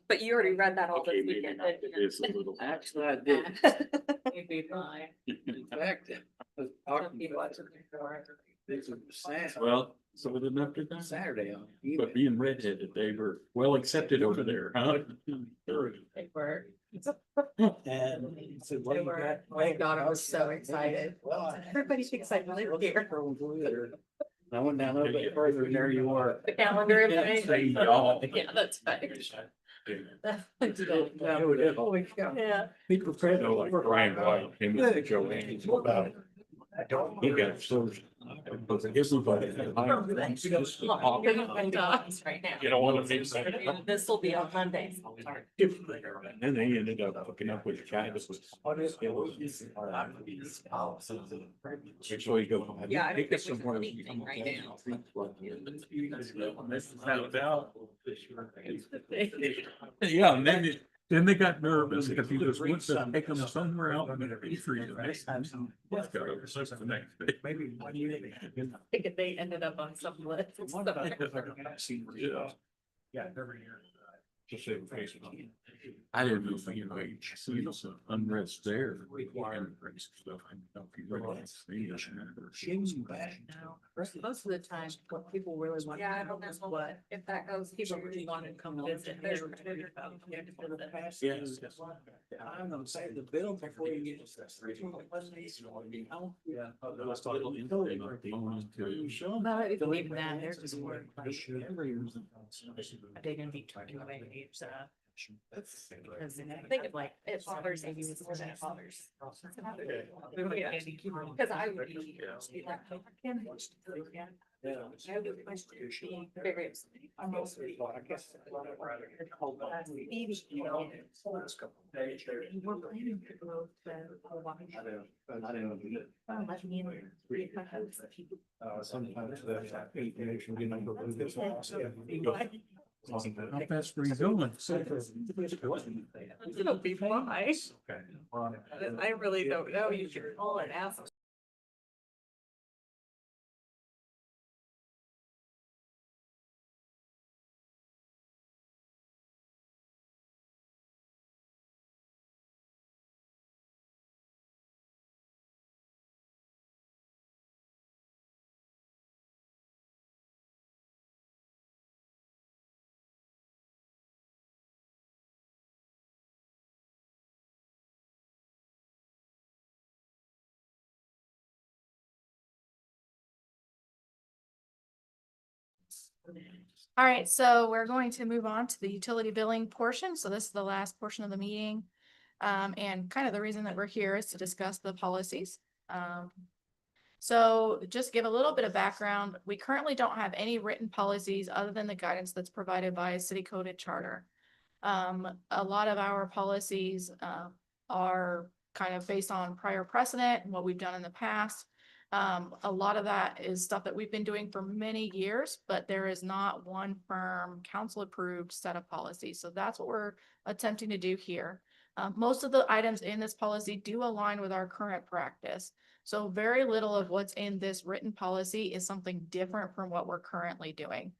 But you already read that all this weekend. Actually, I did. You'd be fine. In fact, I was talking about this was Saturday. Well, so it enough to that. Saturday on. But being redheaded, they were well accepted over there, huh? They were. And he said, what They do you were. got? My daughter was so excited. Well, Everybody thinks I live here. I went down a little bit further and there you were. The calendar. Say y'all. Yeah, that's fine. Holy cow. Yeah. Be prepared. So like Brian White came to Joanne. He got so. Isn't Right now. You don't want to be. This will be on Monday. And then they ended up hooking up with a guy that was. So he goes. Yeah, I don't "Take us think we somewhere." can anything right Yeah, and then they got nervous because he was wanting to take them somewhere out in the country. Maybe one year. They ended up on some list. Yeah. Yeah, every year. Just say face it. I didn't know, you know, you know, some unrest there. And stuff. I don't know if you realize the English matter. No, most of the time, what people really want. Yeah, I to don't know know is what if that goes. people really want to come visit. There's- Yes. I'm gonna say the bill before you get. No, it isn't even that, they're just more like, are they gonna be talking about age, because think of like, it bothers me more than it bothers. Because I would be. Yeah. I would question being very upset. We're planning to go to Hawaii. Let me in. Sometimes the information getting over this. How fast were you going? It'll be fine. I really don't know, you should call and ask. All right, so we're going to move on to the utility billing portion. So this is the last portion of the meeting. And kind of the reason that we're here is to discuss the policies. So just give a little bit of background. We currently don't have any written policies other than the guidance that's provided by city code and charter. A lot of our policies are kind of based on prior precedent and what we've done in the past. A lot of that is stuff that we've been doing for many years, but there is not one firm council approved set of policies. So that's what we're attempting to do here. Most of the items in this policy do align with our current practice. So very little of what's in this written policy is something different from what we're currently doing.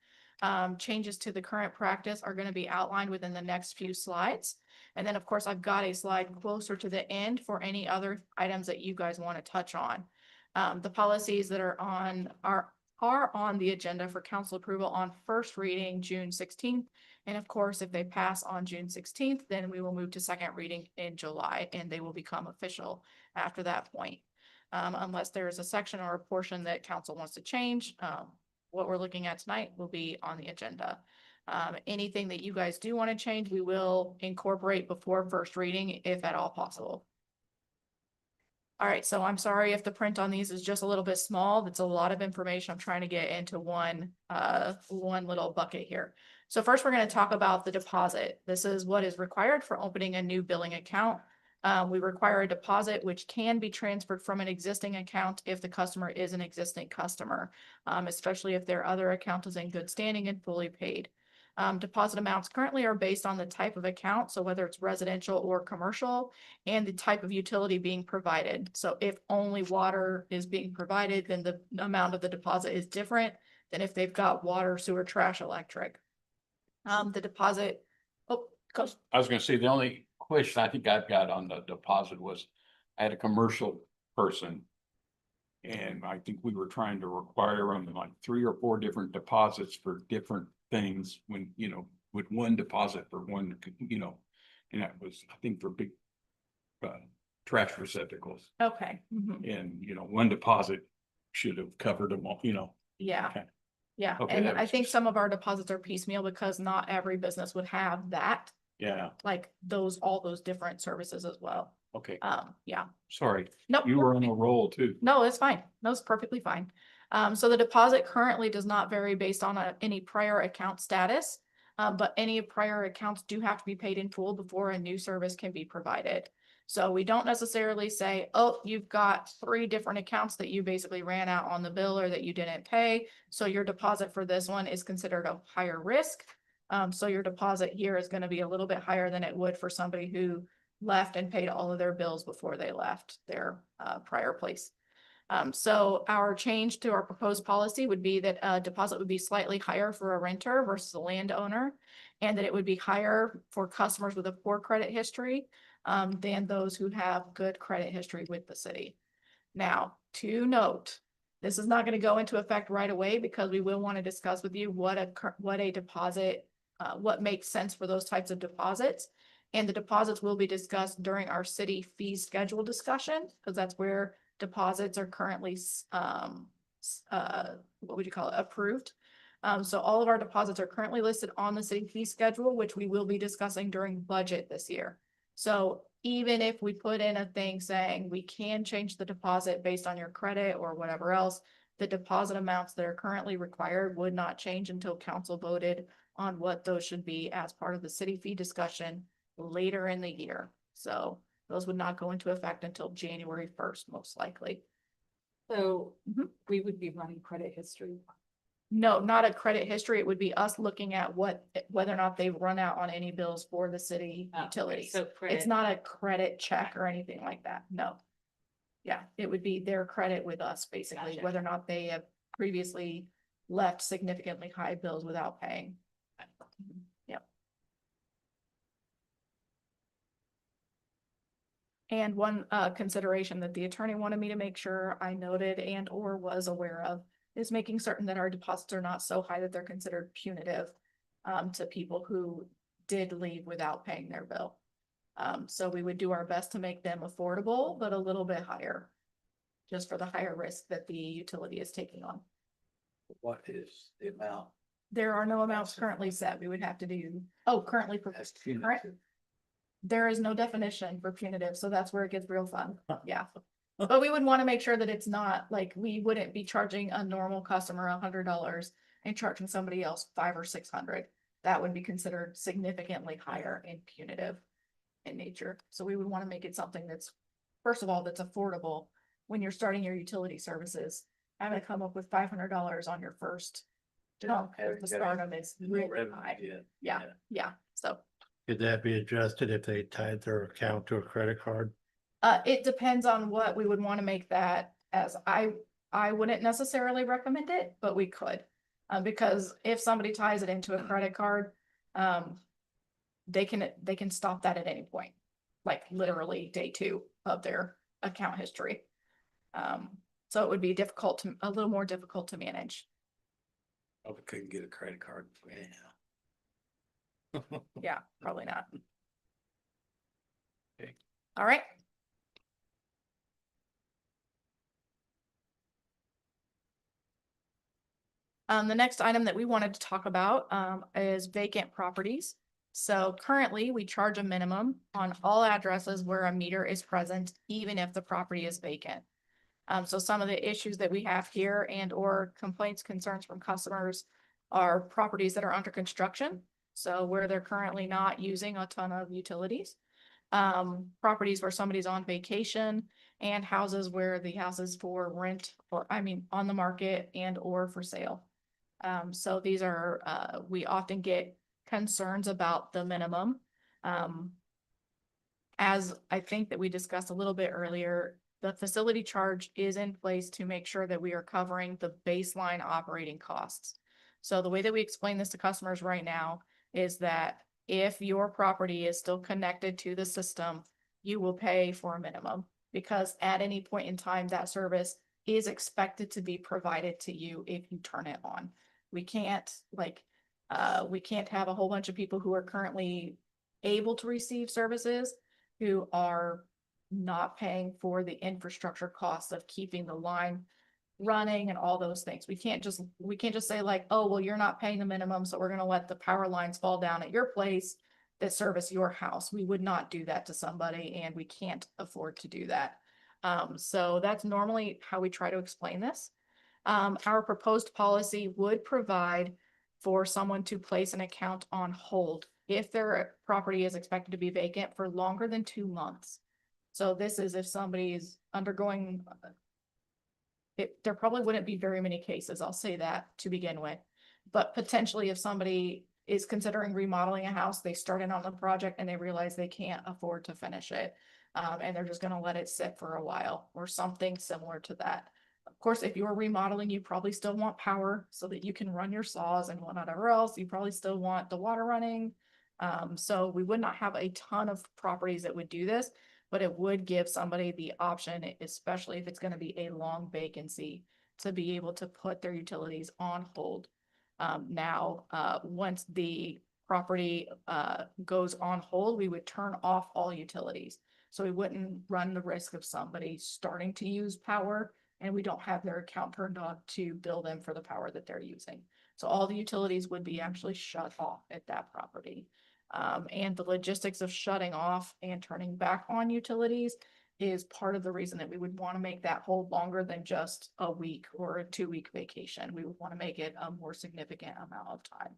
Changes to the current practice are going to be outlined within the next few slides. And then, of course, I've got a slide closer to the end for any other items that you guys want to touch on. The policies that are on the agenda for council approval on first reading June 16th. And of course, if they pass on June 16th, then we will move to second reading in July and they will become official after that point. Unless there is a section or a portion that council wants to change, what we're looking at tonight will be on the agenda. Anything that you guys do want to change, we will incorporate before first reading if at all possible. All right, so I'm sorry if the print on these is just a little bit small. That's a lot of information I'm trying to get into one little bucket here. So first, we're going to talk about the deposit. This is what is required for opening a new billing account. We require a deposit which can be transferred from an existing account if the customer is an existing customer, especially if their other account is in good standing and fully paid. Deposit amounts currently are based on the type of account, so whether it's residential or commercial, and the type of utility being provided. So if only water is being provided, then the amount of the deposit is different than if they've got water, sewer, trash, electric. The deposit, oh, goes, I was gonna say, the only question I think I've got on the deposit was, I had a commercial person. And I think we were trying to require them like 3 or 4 different deposits for different things when, with one deposit for one, and that was, I think, for big. Trash receptacles, okay, mhm, and, one deposit should have covered them all, yeah. Okay. Yeah, Okay, and that I was think just- some of our deposits are piecemeal because not every business would have that, yeah, like all those different services as well. okay, Yeah, sorry, nope. you you're were on fine. a roll too. No, it's fine. No, it's perfectly fine. So the deposit currently does not vary based on any prior account status. But any prior accounts do have to be paid in full before a new service can be provided. So we don't necessarily say, oh, you've got 3 different accounts that you basically ran out on the bill or that you didn't pay. So your deposit for this one is considered a higher risk. So your deposit here is going to be a little bit higher than it would for somebody who left and paid all of their bills before they left their prior place. So our change to our proposed policy would be that a deposit would be slightly higher for a renter versus a landowner, and that it would be higher for customers with a poor credit history than those who have good credit history with the city. Now, to note, this is not going to go into effect right away because we will want to discuss with you what a deposit, what makes sense for those types of deposits. And the deposits will be discussed during our city fee schedule discussion, because that's where deposits are currently, what would you call it, approved. So all of our deposits are currently listed on the city fee schedule, which we will be discussing during budget this year. So even if we put in a thing saying we can change the deposit based on your credit or whatever else, the deposit amounts that are currently required would not change until council voted on what those should be as part of the city fee discussion later in the year. So those would not go into effect until January 1st, most likely. So Mhm. we would be running credit history. No, not a credit history. It would be us looking at whether or not they've run out on any bills for the city Oh, okay, utilities. so It's credit- not a credit check or anything like that. No. Yeah, it would be their credit with us, basically, Gotcha. whether or not they have previously left significantly high bills without paying. Yep. And one consideration that the attorney wanted me to make sure I noted and or was aware of is making certain that our deposits are not so high that they're considered punitive to people who did leave without paying their bill. So we would do our best to make them affordable, but a little bit higher, just for the higher risk that the utility is taking on. What is the amount? There are no amounts currently set. We would have to do, currently That's proposed. punitive? There is no definition for punitive, so that's where it gets real fun. Yeah. But we would want to make sure that it's not like, we wouldn't be charging a normal customer $100 and charging somebody else 500 or 600. That would be considered significantly higher in punitive in nature. So we would want to make it something that's, first of all, that's affordable when you're starting your utility services. Having to come up with $500 on your first chunk Haven't to got start any- them is no really revenue high. yet. Yeah, so. Could that be adjusted if they tied their account to a credit card? It depends on what we would want to make that as. I wouldn't necessarily recommend it, but we could. Because if somebody ties it into a credit card, they can stop that at any point. Like literally day 2 of their account history. So it would be a little more difficult to manage. Probably couldn't get a credit card anyhow. Yeah, probably not. Okay. All right. The next item that we wanted to talk about, is vacant properties. So currently, we charge a minimum on all addresses where a meter is present, even if the property is vacant. So some of the issues that we have here and or complaints, concerns from customers are properties that are under construction. So where they're currently not using a ton of utilities. Properties where somebody's on vacation, and houses where the house is for rent on the market and or for sale. So these are, we often get concerns about the minimum. As I think that we discussed a little bit earlier, the facility charge is in place to make sure that we are covering the baseline operating costs. So the way that we explain this to customers right now is that if your property is still connected to the system, you will pay for a minimum, because at any point in time, that service is expected to be provided to you if you turn it on. We can't we can't have a whole bunch of people who are currently able to receive services who are not paying for the infrastructure costs of keeping the line running and all those things. We can't just say like, oh, well, you're not paying the minimum, so we're gonna let the power lines fall down at your place that service your house. We would not do that to somebody, and we can't afford to do that. So that's normally how we try to explain this. Our proposed policy would provide for someone to place an account on hold if their property is expected to be vacant for longer than 2 months. So this is if somebody is undergoing, there probably wouldn't be very many cases, I'll say that to begin with. But potentially if somebody is considering remodeling a house, they start in on the project and they realize they can't afford to finish it. And they're just gonna let it sit for a while or something similar to that. Of course, if you're remodeling, you probably still want power so that you can run your saws and whatever else. You probably still want the water running. So we would not have a ton of properties that would do this, but it would give somebody the option, especially if it's gonna be a long vacancy, to be able to put their utilities on hold. Once the property goes on hold, we would turn off all utilities. So we wouldn't run the risk of somebody starting to use power and we don't have their account turned on to bill them for the power that they're using. So all the utilities would be actually shut off at that property. And the logistics of shutting off and turning back on utilities is part of the reason that we would want to make that hold longer than just a week or a 2-week vacation. We would want to make it a more significant amount of time.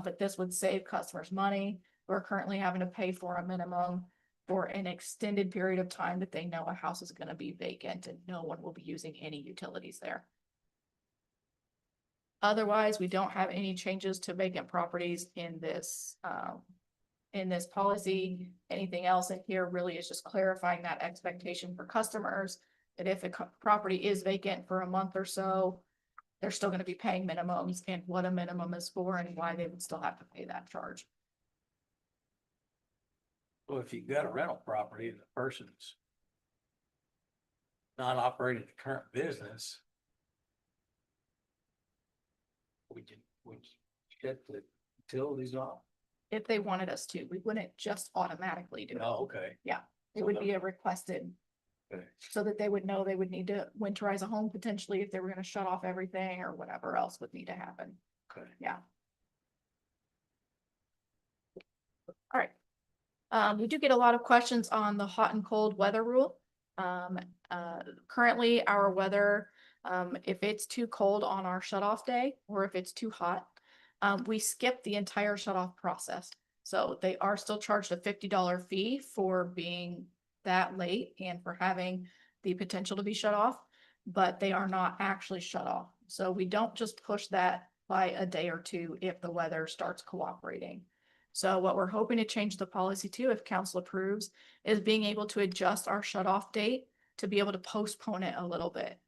But this would save customers money. We're currently having to pay for a minimum for an extended period of time that they know a house is going to be vacant and no one will be using any utilities there. Otherwise, we don't have any changes to vacant properties in this policy. Anything else in here really is just clarifying that expectation for customers that if a property is vacant for a month or so, they're still going to be paying minimums and what a minimum is for and why they would still have to pay that charge. Well, if you've got a rental property and the person's not operating the current business, we shut the utilities off. If they wanted us to, we wouldn't just automatically do it. Oh, okay. It would be a requested, Okay. so that they would know they would need to winterize a home potentially if they were gonna shut off everything or whatever else would need to happen. Okay. All right. We do get a lot of questions on the hot and cold weather rule. Currently our weather, if it's too cold on our shut off day or if it's too hot, we skip the entire shut off process. So they are still charged a $50 fee for being that late and for having the potential to be shut off, but they are not actually shut off. So we don't just push that by a day or two if the weather starts cooperating. So what we're hoping to change the policy to, if council approves, is being able to adjust our shut off date to be able to postpone it a little bit.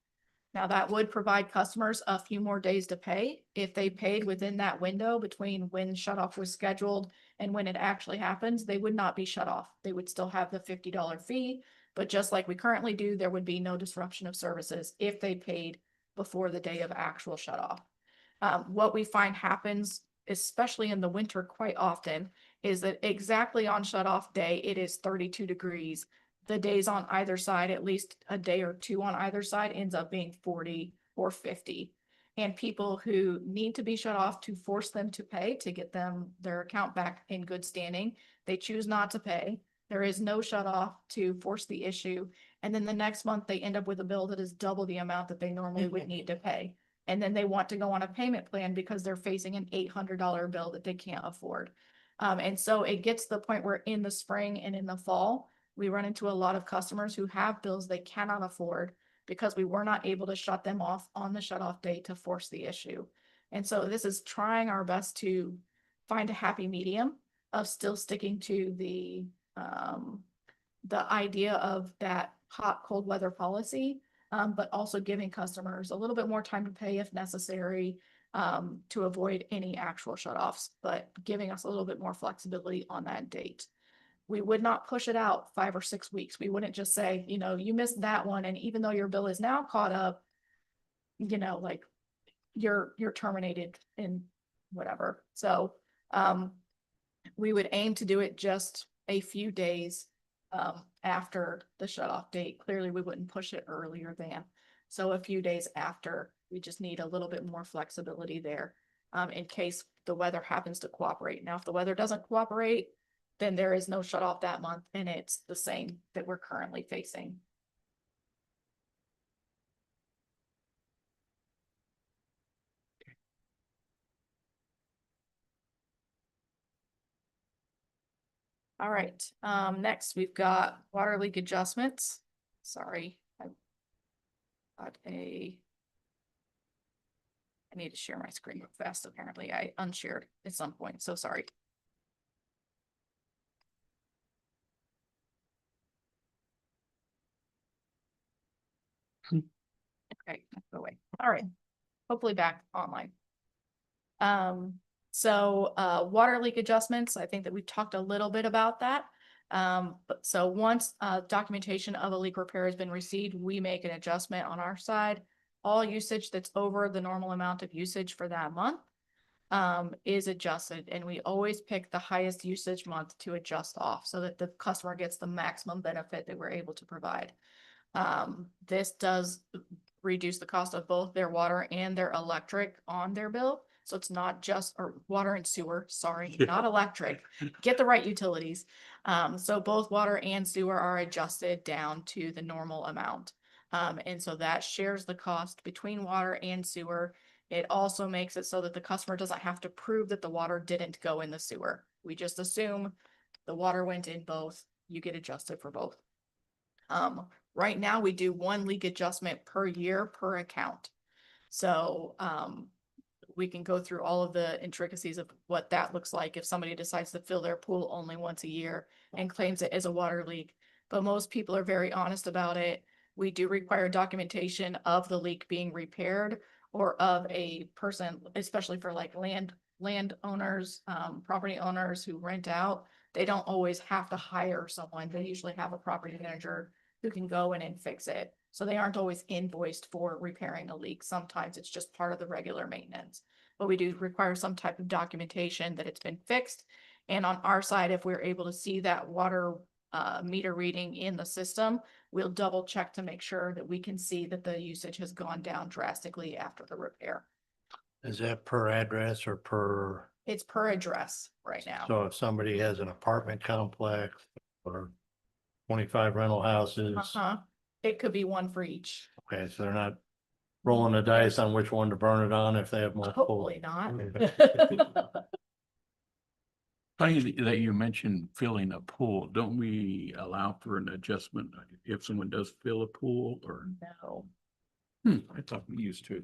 Now that would provide customers a few more days to pay. If they paid within that window between when shut off was scheduled and when it actually happens, they would not be shut off. They would still have the $50 fee, but just like we currently do, there would be no disruption of services if they paid before the day of actual shut off. What we find happens, especially in the winter quite often, is that exactly on shut off day, it is 32 degrees. The days on either side, at least a day or two on either side, ends up being 40 or 50. And people who need to be shut off to force them to pay to get them their account back in good standing, they choose not to pay. There is no shut off to force the issue. And then the next month they end up with a bill that is double the amount that they normally would need to pay. And then they want to go on a payment plan because they're facing an $800 bill that they can't afford. And so it gets to the point where in the spring and in the fall, we run into a lot of customers who have bills they cannot afford because we were not able to shut them off on the shut off date to force the issue. And so this is trying our best to find a happy medium of still sticking to the idea of that hot, cold weather policy, but also giving customers a little bit more time to pay if necessary, to avoid any actual shutoffs, but giving us a little bit more flexibility on that date. We would not push it out 5 or 6 weeks. We wouldn't just say, you know, you missed that one, and even though your bill is now caught up, you know, like you're terminated in whatever. So, we would aim to do it just a few days after the shut-off date. Clearly, we wouldn't push it earlier than. So a few days after, we just need a little bit more flexibility there in case the weather happens to cooperate. Now, if the weather doesn't cooperate, then there is no shut-off that month, and it's the same that we're currently facing. All right, next we've got water leak adjustments. Sorry, I need to share my screen real fast. Apparently I unshared at some point, so sorry. Okay, go away. All right, hopefully back online. So water leak adjustments, I think that we've talked a little bit about that. But so once documentation of a leak repair has been received, we make an adjustment on our side. All usage that's over the normal amount of usage for that month is adjusted, and we always pick the highest usage month to adjust off so that the customer gets the maximum benefit that we're able to provide. This does reduce the cost of both their water and their electric on their bill. So it's not just, or water and sewer, sorry, not electric, get the right utilities. So both water and sewer are adjusted down to the normal amount. And so that shares the cost between water and sewer. It also makes it so that the customer doesn't have to prove that the water didn't go in the sewer. We just assume the water went in both, you get adjusted for both. Right now we do one leak adjustment per year per account. So, we can go through all of the intricacies of what that looks like if somebody decides to fill their pool only once a year and claims it as a water leak. But most people are very honest about it. We do require documentation of the leak being repaired or of a person, especially for like landowners, property owners who rent out. They don't always have to hire someone. They usually have a property manager who can go in and fix it. So they aren't always invoiced for repairing a leak. Sometimes it's just part of the regular maintenance. But we do require some type of documentation that it's been fixed. And on our side, if we're able to see that water meter reading in the system, we'll double check to make sure that we can see that the usage has gone down drastically after the repair. Is that per address or per? It's per address right now. So if somebody has an apartment complex or 25 rental houses, It could be one for each. okay, so they're not rolling the dice on which one to burn it on if they have multiple. Hopefully not. Funny that you mentioned filling a pool. Don't we allow for an adjustment if someone does fill a pool or? No, I thought we used to.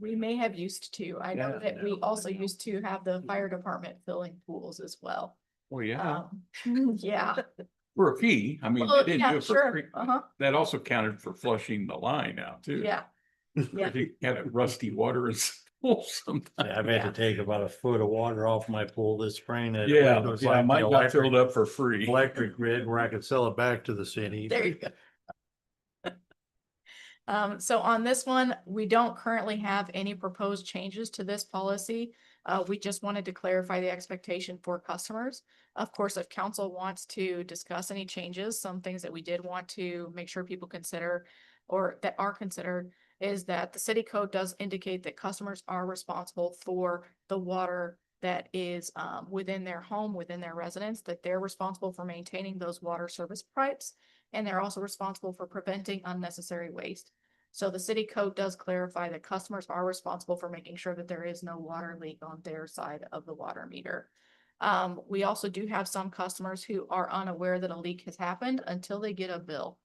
we may have used to. I know Yeah. that we also used to have the fire department filling pools as well. Oh, yeah, Yeah. for a fee. I mean, Well, they didn't yeah, do it for sure. free. Uh-huh. That also counted for flushing the line out too. Yeah. Yeah. You had a rusty water in pool sometimes. Yeah, I've had to take about a foot of water off my pool this spring. It Yeah, was yeah, like mine the got filled up for free. electric grid where I could sell it back to the city. There you go. So on this one, we don't currently have any proposed changes to this policy. We just wanted to clarify the expectation for customers. Of course, if council wants to discuss any changes, some things that we did want to make sure people consider or that are considered is that the city code does indicate that customers are responsible for the water that is within their home, within their residence, that they're responsible for maintaining those water service pipes. And they're also responsible for preventing unnecessary waste. So the city code does clarify that customers are responsible for making sure that there is no water leak on their side of the water meter. We also do have some customers who are unaware that a leak has happened until they get a bill.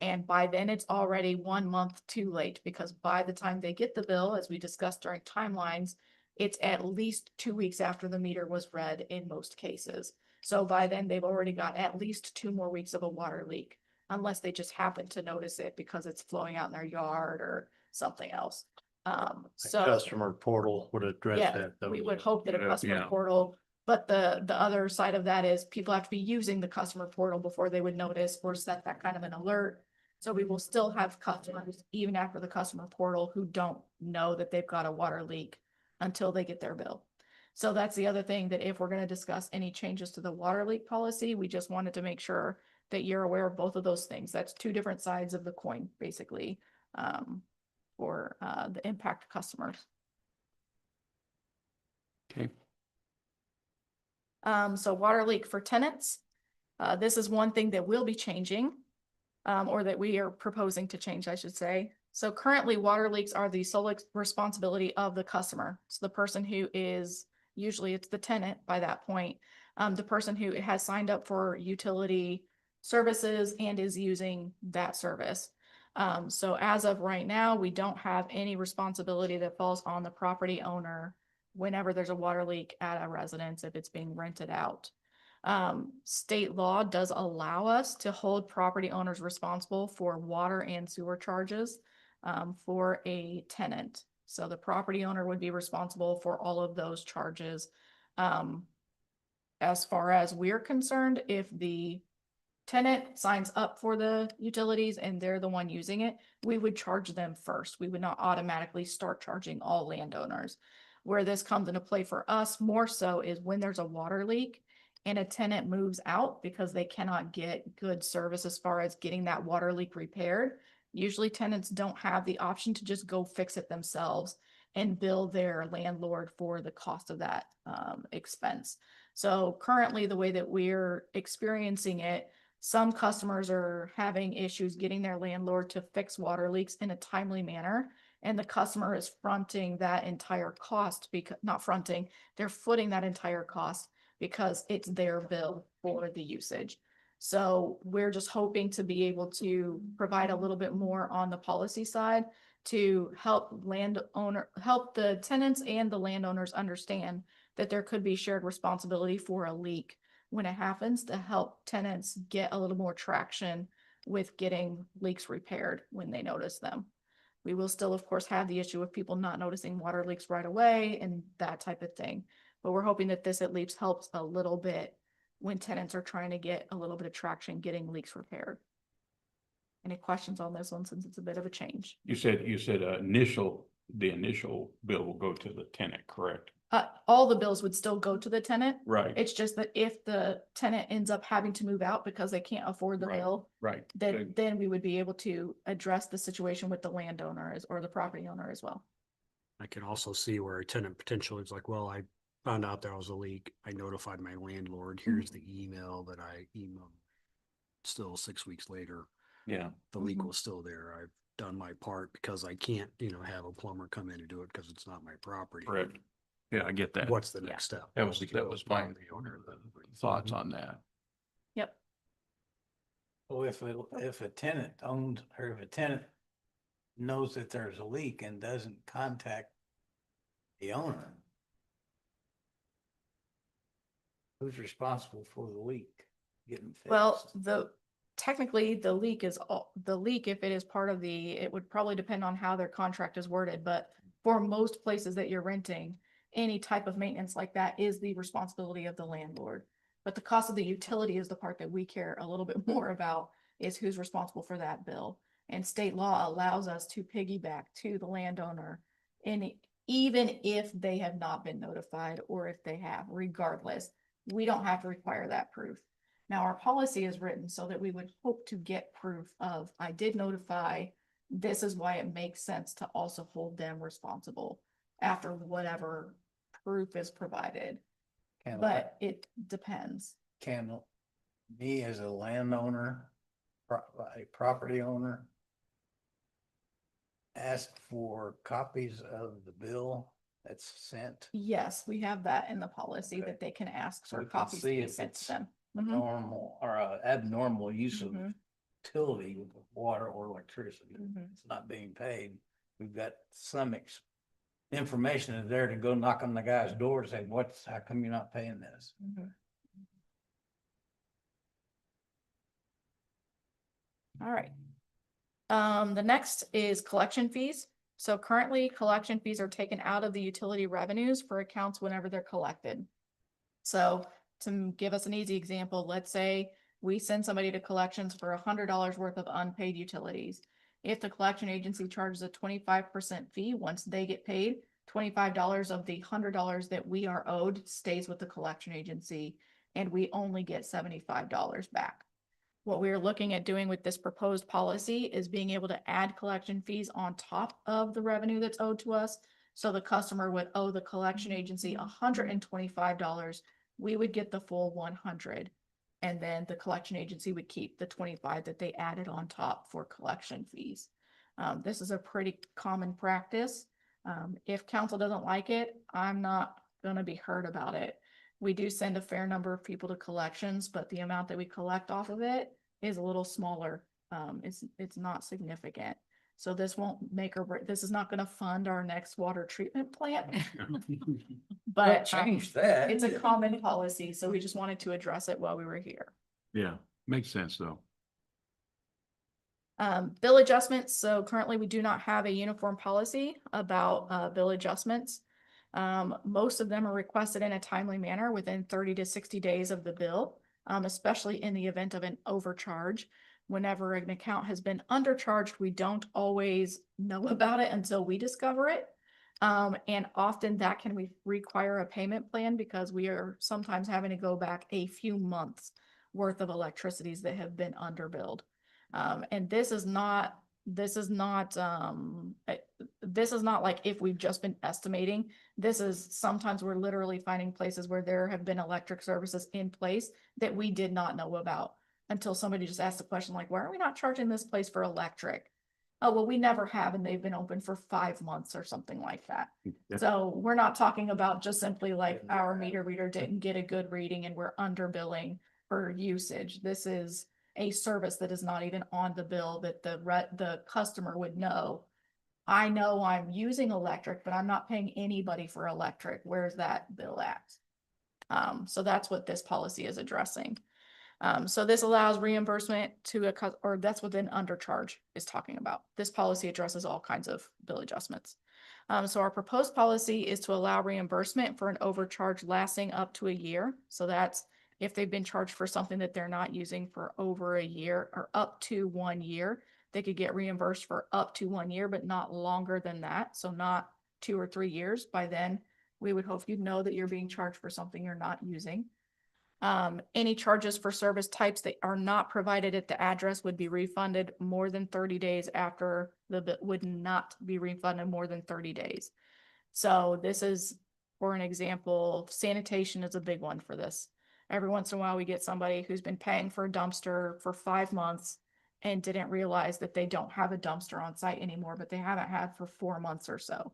And by then it's already 1 month too late because by the time they get the bill, as we discussed during timelines, it's at least 2 weeks after the meter was read in most cases. So by then they've already got at least 2 more weeks of a water leak. unless they just happen to notice it because it's flowing out in their yard or something else. A So. customer portal would address Yeah, that. though. we would hope that a Yeah, customer yeah. portal, but the other side of that is people have to be using the customer portal before they would notice or set that kind of an alert. So we will still have customers, even after the customer portal, who don't know that they've got a water leak until they get their bill. So that's the other thing, that if we're gonna discuss any changes to the water leak policy, we just wanted to make sure that you're aware of both of those things. That's two different sides of the coin, basically, for the impact to customers. Okay. So water leak for tenants. This is one thing that will be changing, or that we are proposing to change, I should say. So currently, water leaks are the sole responsibility of the customer. So the person who is, usually it's the tenant by that point, the person who has signed up for utility services and is using that service. So as of right now, we don't have any responsibility that falls on the property owner whenever there's a water leak at a residence, if it's being rented out. State law does allow us to hold property owners responsible for water and sewer charges for a tenant. So the property owner would be responsible for all of those charges. As far as we're concerned, if the tenant signs up for the utilities and they're the one using it, we would charge them first. We would not automatically start charging all landowners. Where this comes into play for us more so is when there's a water leak and a tenant moves out because they cannot get good service as far as getting that water leak repaired. Usually tenants don't have the option to just go fix it themselves and bill their landlord for the cost of that expense. So currently, the way that we're experiencing it, some customers are having issues getting their landlord to fix water leaks in a timely manner. And the customer is fronting that entire cost, because not fronting, they're footing that entire cost because it's their bill for the usage. So we're just hoping to be able to provide a little bit more on the policy side to help the tenants and the landowners understand that there could be shared responsibility for a leak when it happens, to help tenants get a little more traction with getting leaks repaired when they notice them. We will still, of course, have the issue of people not noticing water leaks right away and that type of thing. But we're hoping that this at least helps a little bit when tenants are trying to get a little bit of traction getting leaks repaired. Any questions on this one, since it's a bit of a change? You said the initial bill will go to the tenant, correct? All the bills would still go to the tenant. Right, It's just that if the tenant ends up having to move out because they can't afford the Right. bill, right. then we would be able to address the situation with the landowners or the property owner as well. I can also see where a tenant potentially is like, well, I found out there was a leak. I notified my landlord. Here's the email that I emailed. Still 6 weeks later, Yeah, the leak Mhm. was still there. I've done my part because I can't, have a plumber come in and do it because it's not my property. correct. Yeah, I get that. What's the next step? That was Well, my the owner. thoughts on that. Yep. Well, if a tenant owns, or if a tenant knows that there's a leak and doesn't contact the owner, who's responsible for the leak getting fixed? Well, technically the leak, if it is part of it would probably depend on how their contract is worded, but for most places that you're renting, any type of maintenance like that is the responsibility of the landlord. But the cost of the utility is the part that we care a little bit more about, is who's responsible for that bill. And state law allows us to piggyback to the landowner, and even if they have not been notified, or if they have, regardless, we don't have to require that proof. Now, our policy is written so that we would hope to get proof of, I did notify, this is why it makes sense to also hold them responsible after whatever proof is provided. Can- But it depends. Can me as a landowner, a property owner, ask for copies of the bill that's sent? Yes, we have that in the policy Okay. that they can ask So for we can copies to see be if sent it's to them. Mhm. Normal or abnormal use of Mhm. utility with water or electricity. Mhm. It's not being paid. We've got some information is there to go knock on the guy's door and say, how come you're not paying this? Mhm. All right. The next is collection fees. So currently, collection fees are taken out of the utility revenues for accounts whenever they're collected. So to give us an easy example, let's say we send somebody to collections for $100 worth of unpaid utilities. If the collection agency charges a 25% fee, once they get paid, $25 of the $100 that we are owed stays with the collection agency, and we only get $75 back. What we are looking at doing with this proposed policy is being able to add collection fees on top of the revenue that's owed to us. So the customer would owe the collection agency $125. We would get the full 100. And then the collection agency would keep the 25 that they added on top for collection fees. This is a pretty common practice. If council doesn't like it, I'm not gonna be hurt about it. We do send a fair number of people to collections, but the amount that we collect off of it is a little smaller. It's not significant. So this won't make or break, this is not gonna fund our next water treatment plant. But Change that. it's a common policy, so we just wanted to address it while we were here. Yeah, makes sense though. Bill adjustments. So currently we do not have a uniform policy about bill adjustments. Most of them are requested in a timely manner within 30 to 60 days of the bill, especially in the event of an overcharge. Whenever an account has been undercharged, we don't always know about it until we discover it. And often that can require a payment plan because we are sometimes having to go back a few months worth of electricities that have been underbilled. And this is not like if we've just been estimating. This is sometimes we're literally finding places where there have been electric services in place that we did not know about until somebody just asked the question like, why are we not charging this place for electric? Oh, well, we never have, and they've been open for 5 months or something like that. So we're not talking about just simply like our meter reader didn't get a good reading and we're underbilling for usage. This is a service that is not even on the bill that the customer would know. I know I'm using electric, but I'm not paying anybody for electric. Where's that bill at? So that's what this policy is addressing. So this allows reimbursement to or that's what an undercharge is talking about. This policy addresses all kinds of bill adjustments. So our proposed policy is to allow reimbursement for an overcharge lasting up to a year. So that's if they've been charged for something that they're not using for over a year or up to 1 year, they could get reimbursed for up to 1 year, but not longer than that. So not 2 or 3 years. By then, we would hope you'd know that you're being charged for something you're not using. Any charges for service types that are not provided at the address would be refunded more than 30 days after would not be refunded more than 30 days. So this is, for an example, sanitation is a big one for this. Every once in a while, we get somebody who's been paying for a dumpster for 5 months and didn't realize that they don't have a dumpster on site anymore, but they haven't had for 4 months or so.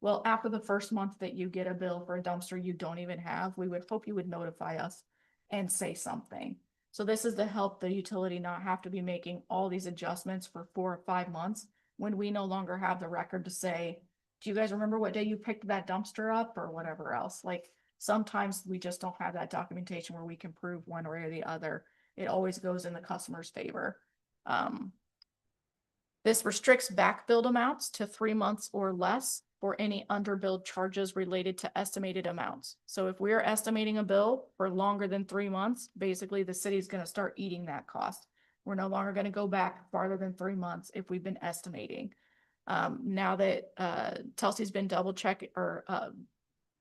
Well, after the first month that you get a bill for a dumpster you don't even have, we would hope you would notify us and say something. So this is to help the utility not have to be making all these adjustments for 4 or 5 months when we no longer have the record to say, do you guys remember what day you picked that dumpster up or whatever else? Like sometimes we just don't have that documentation where we can prove one way or the other. It always goes in the customer's favor. This restricts back billed amounts to 3 months or less for any underbilled charges related to estimated amounts. So if we're estimating a bill for longer than 3 months, basically the city's going to start eating that cost. We're no longer going to go back farther than 3 months if we've been estimating. Now that Telsey's been double checking or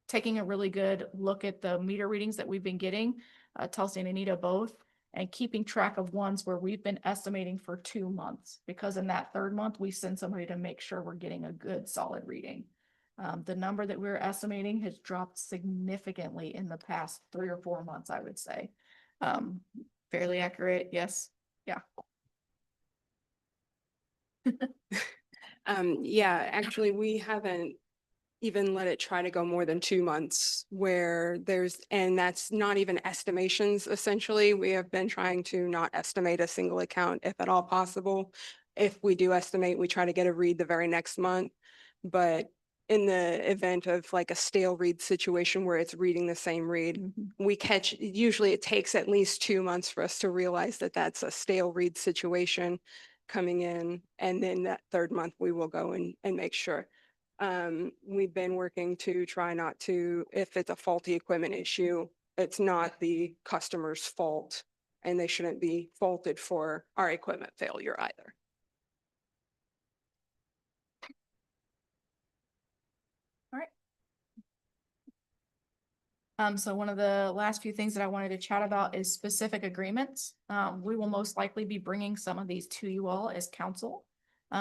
taking a really good look at the meter readings that we've been getting, Telsey and Anita both, and keeping track of ones where we've been estimating for 2 months, because in that 3rd month, we send somebody to make sure we're getting a good solid reading. The number that we're estimating has dropped significantly in the past 3 or 4 months, I would say. Fairly accurate, yes, yeah. Yeah, actually, we haven't even let it try to go more than 2 months where and that's not even estimations, essentially. We have been trying to not estimate a single account if at all possible. If we do estimate, we try to get a read the very next month. But in the event of like a stale read situation where it's reading the same read, we catch, usually it takes at least 2 months for us to realize that that's a stale read situation coming in. And then that third month, we will go and make sure. We've been working to try not to, if it's a faulty equipment issue, it's not the customer's fault and they shouldn't be faulted for our equipment failure either. So one of the last few things that I wanted to chat about is specific agreements. We will most likely be bringing some of these to you all as council.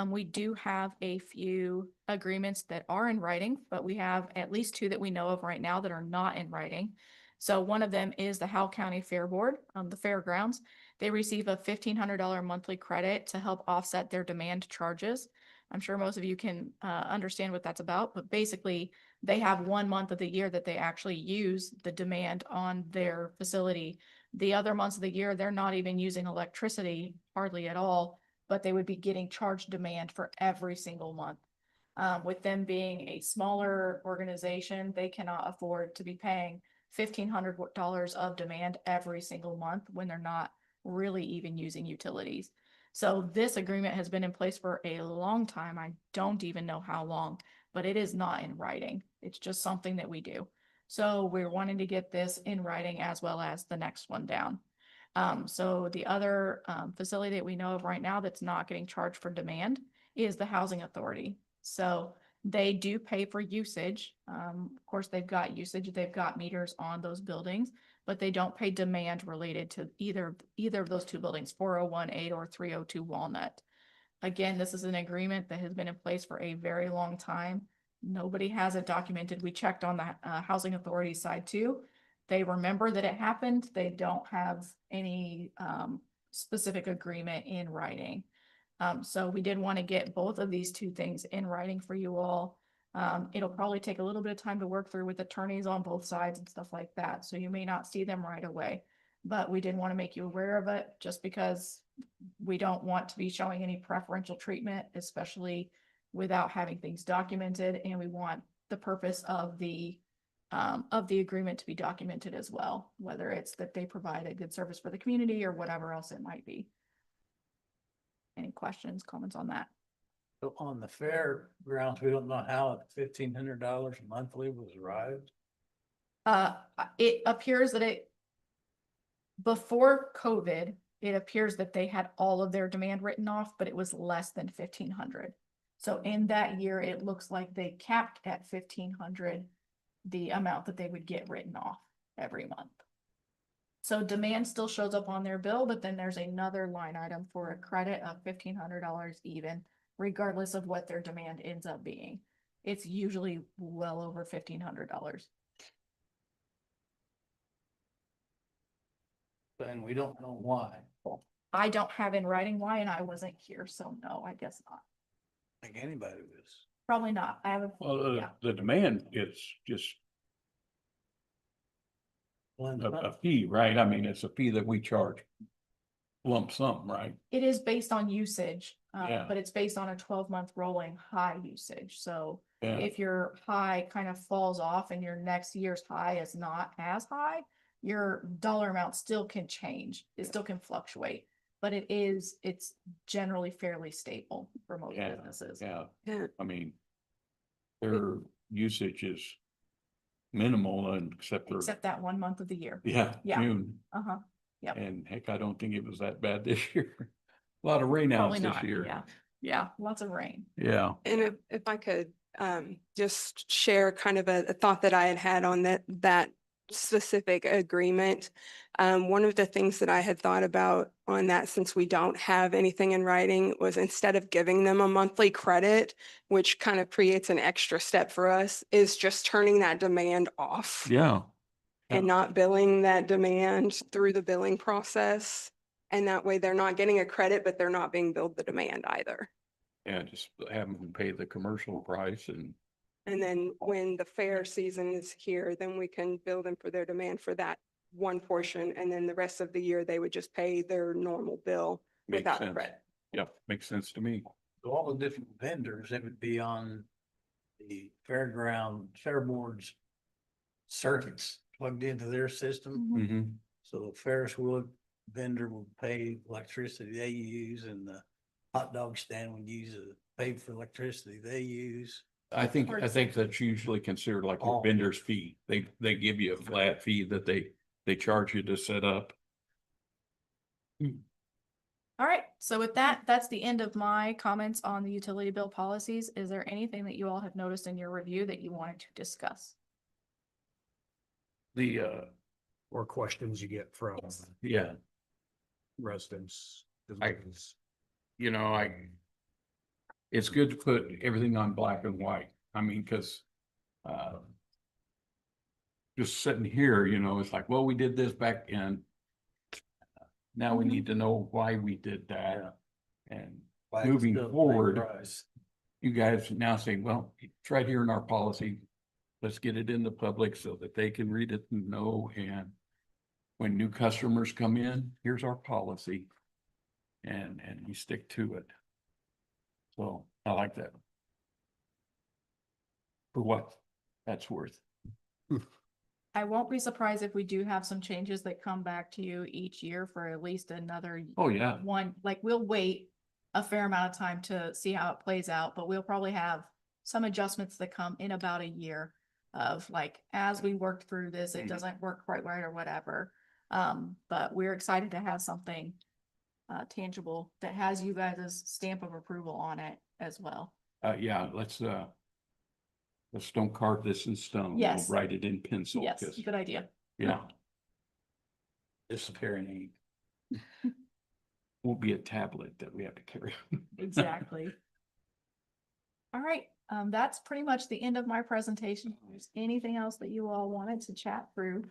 We do have a few agreements that are in writing, but we have at least 2 that we know of right now that are not in writing. So one of them is the Howell County Fair Board, the fairgrounds. They receive a $1,500 monthly credit to help offset their demand charges. I'm sure most of you can understand what that's about, but basically they have 1 month of the year that they actually use the demand on their facility. The other months of the year, they're not even using electricity hardly at all, but they would be getting charged demand for every single month. With them being a smaller organization, they cannot afford to be paying $1,500 of demand every single month when they're not really even using utilities. So this agreement has been in place for a long time. I don't even know how long, but it is not in writing. It's just something that we do. So we're wanting to get this in writing as well as the next one down. So the other facility that we know of right now that's not getting charged for demand is the Housing Authority. So they do pay for usage. Of course, they've got usage, they've got meters on those buildings, but they don't pay demand related to either of those 2 buildings, 4018 or 302 Walnut. Again, this is an agreement that has been in place for a very long time. Nobody has it documented. We checked on the Housing Authority side too. They remember that it happened. They don't have any specific agreement in writing. So we did want to get both of these 2 things in writing for you all. It'll probably take a little bit of time to work through with attorneys on both sides and stuff like that. So you may not see them right away, but we did want to make you aware of it just because we don't want to be showing any preferential treatment, especially without having things documented. And we want the purpose of the agreement to be documented as well, whether it's that they provide a good service for the community or whatever else it might be. Any questions, comments on that? So on the fairgrounds, we don't know how $1,500 monthly was arrived. It appears that before COVID, it appears that they had all of their demand written off, but it was less than 1,500. So in that year, it looks like they capped at 1,500 the amount that they would get written off every month. So demand still shows up on their bill, but then there's another line item for a credit of $1,500 even, regardless of what their demand ends up being. It's usually well over $1,500. And we don't know why. I don't have in writing why, and I wasn't here, so no, I guess not. I think anybody was. Probably not. I have a, Well, yeah. the demand is just a fee, right? I mean, it's a fee that we charge lump sum, right? It is based on usage, Yeah. but it's based on a 12-month rolling high usage. So Yeah, if your high kind of falls off and your next year's high is not as high, your dollar amount still can change. It still can fluctuate, but it's generally fairly stable for most Yeah, businesses. yeah. Yeah. I mean, their usage is minimal and except for, Except that 1 month of the year. yeah, Yeah. June. Uh-huh. Yep. And heck, I don't think it was that bad this year. A lot of rain outs Probably this not. year. Yeah. Yeah. Lots of rain. Yeah. And if I could just share kind of a thought that I had on that specific agreement. One of the things that I had thought about on that, since we don't have anything in writing, was instead of giving them a monthly credit, which kind of creates an extra step for us, is just turning that demand off Yeah. and not billing that demand through the billing process. And that way they're not getting a credit, but they're not being billed the demand either. Yeah, just have them pay the commercial price and And then when the fair season is here, then we can bill them for their demand for that one portion. And then the rest of the year, they would just pay their normal bill makes without a sense. credit. Yeah, makes sense to me. So all the different vendors, it would be on the fair boards circuits plugged into their system. Mhm. Mm-hmm. So the Ferris wheel vendor will pay electricity they use and the hot dog stand would pay for electricity they use. I think that's usually considered like your Oh. vendor's fee. They give you a flat fee that they charge you to set up. All right, so with that, that's the end of my comments on the utility bill policies. Is there anything that you all have noticed in your review that you wanted to discuss? Or questions you get from Yes. Yeah, residents. I- it's good to put everything on black and white. I mean, cause, just sitting here, it's like, well, we did this back in. Now we Mhm. need to know why we did that. And Why it's moving still the same forward, price. you guys now say, well, it's right here in our policy. Let's get it in the public so that they can read it and know. And when new customers come in, here's our policy. And you stick to it. So I like that. For what that's worth. I won't be surprised if we do have some changes that come back to you each year for at least another Oh, yeah. one, like we'll wait a fair amount of time to see how it plays out, but we'll probably have some adjustments that come in about a year of like, as we work through this, it Mhm. doesn't work quite right or whatever. But we're excited to have something tangible that has you guys' stamp of approval on it as well. Yeah, let's don't carve this in stone. We'll Yes. write it in pencil. Yes, 'Cause, good idea. yeah, Disappearing ink. won't be a tablet that we have to carry. Exactly. All right, that's pretty much the end of my presentation. If there's anything else that you all wanted to chat through?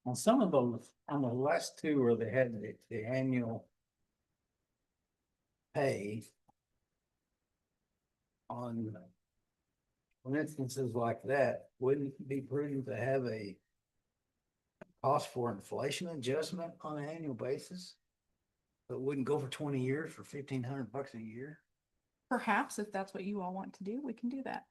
On some of those, on the last two where they had the annual pay on instances like that, wouldn't it be prudent to have a cost for inflation adjustment on an annual basis? So it wouldn't go for 20 years for $1,500 a year? Perhaps if that's what you all want to do, we can do that.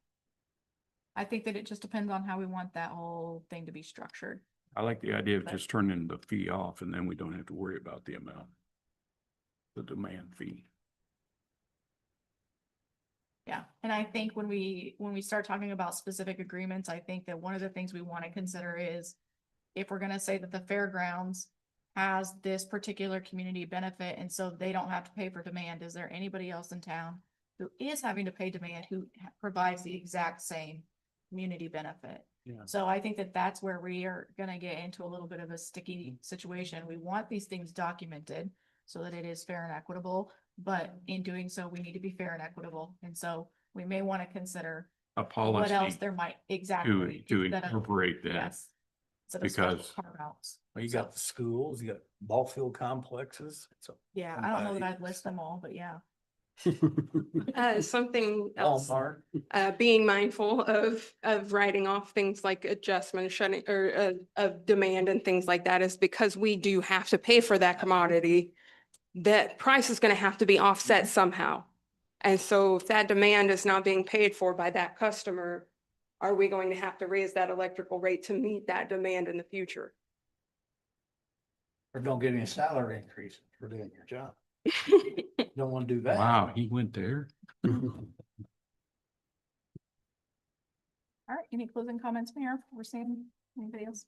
I think that it just depends on how we want that whole thing to be structured. I like the idea of But- just turning the fee off and then we don't have to worry about the amount. The demand fee. Yeah, and I think when we start talking about specific agreements, I think that one of the things we want to consider is if we're gonna say that the fairgrounds has this particular community benefit and so they don't have to pay for demand, is there anybody else in town who is having to pay demand who provides the exact same community benefit? Yeah. So I think that that's where we are gonna get into a little bit of a sticky situation. We want these things documented so that it is fair and equitable, but in doing so, we need to be fair and equitable. And so we may want to consider A what else policy there might to exactly. instead of- incorporate that. Yes. Instead of special because- carve-outs. Well, you got the schools, you got ball field complexes. So Yeah, I don't know that I'd list them all, but yeah. Something else, Walmart. being mindful of writing off things like adjustment, shutting, or of demand and things like that is because we do have to pay for that commodity. That price is gonna have to be offset somehow. And so if that demand is not being paid for by that customer, are we going to have to raise that electrical rate to meet that demand in the future? Or don't get any salary increase for doing your job. Don't want to do that. Wow, he went there. All right, any closing comments, Mayor, or Sam? Anybody else?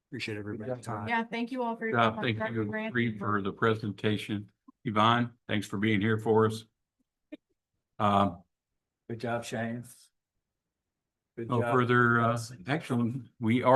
Appreciate everybody's time. Yeah, thank you all for your. Thank Dr. you, Grant, Reed, for the presentation. Yvonne, thanks for being here for us. Good job, Shane. Good No job. further action. We are.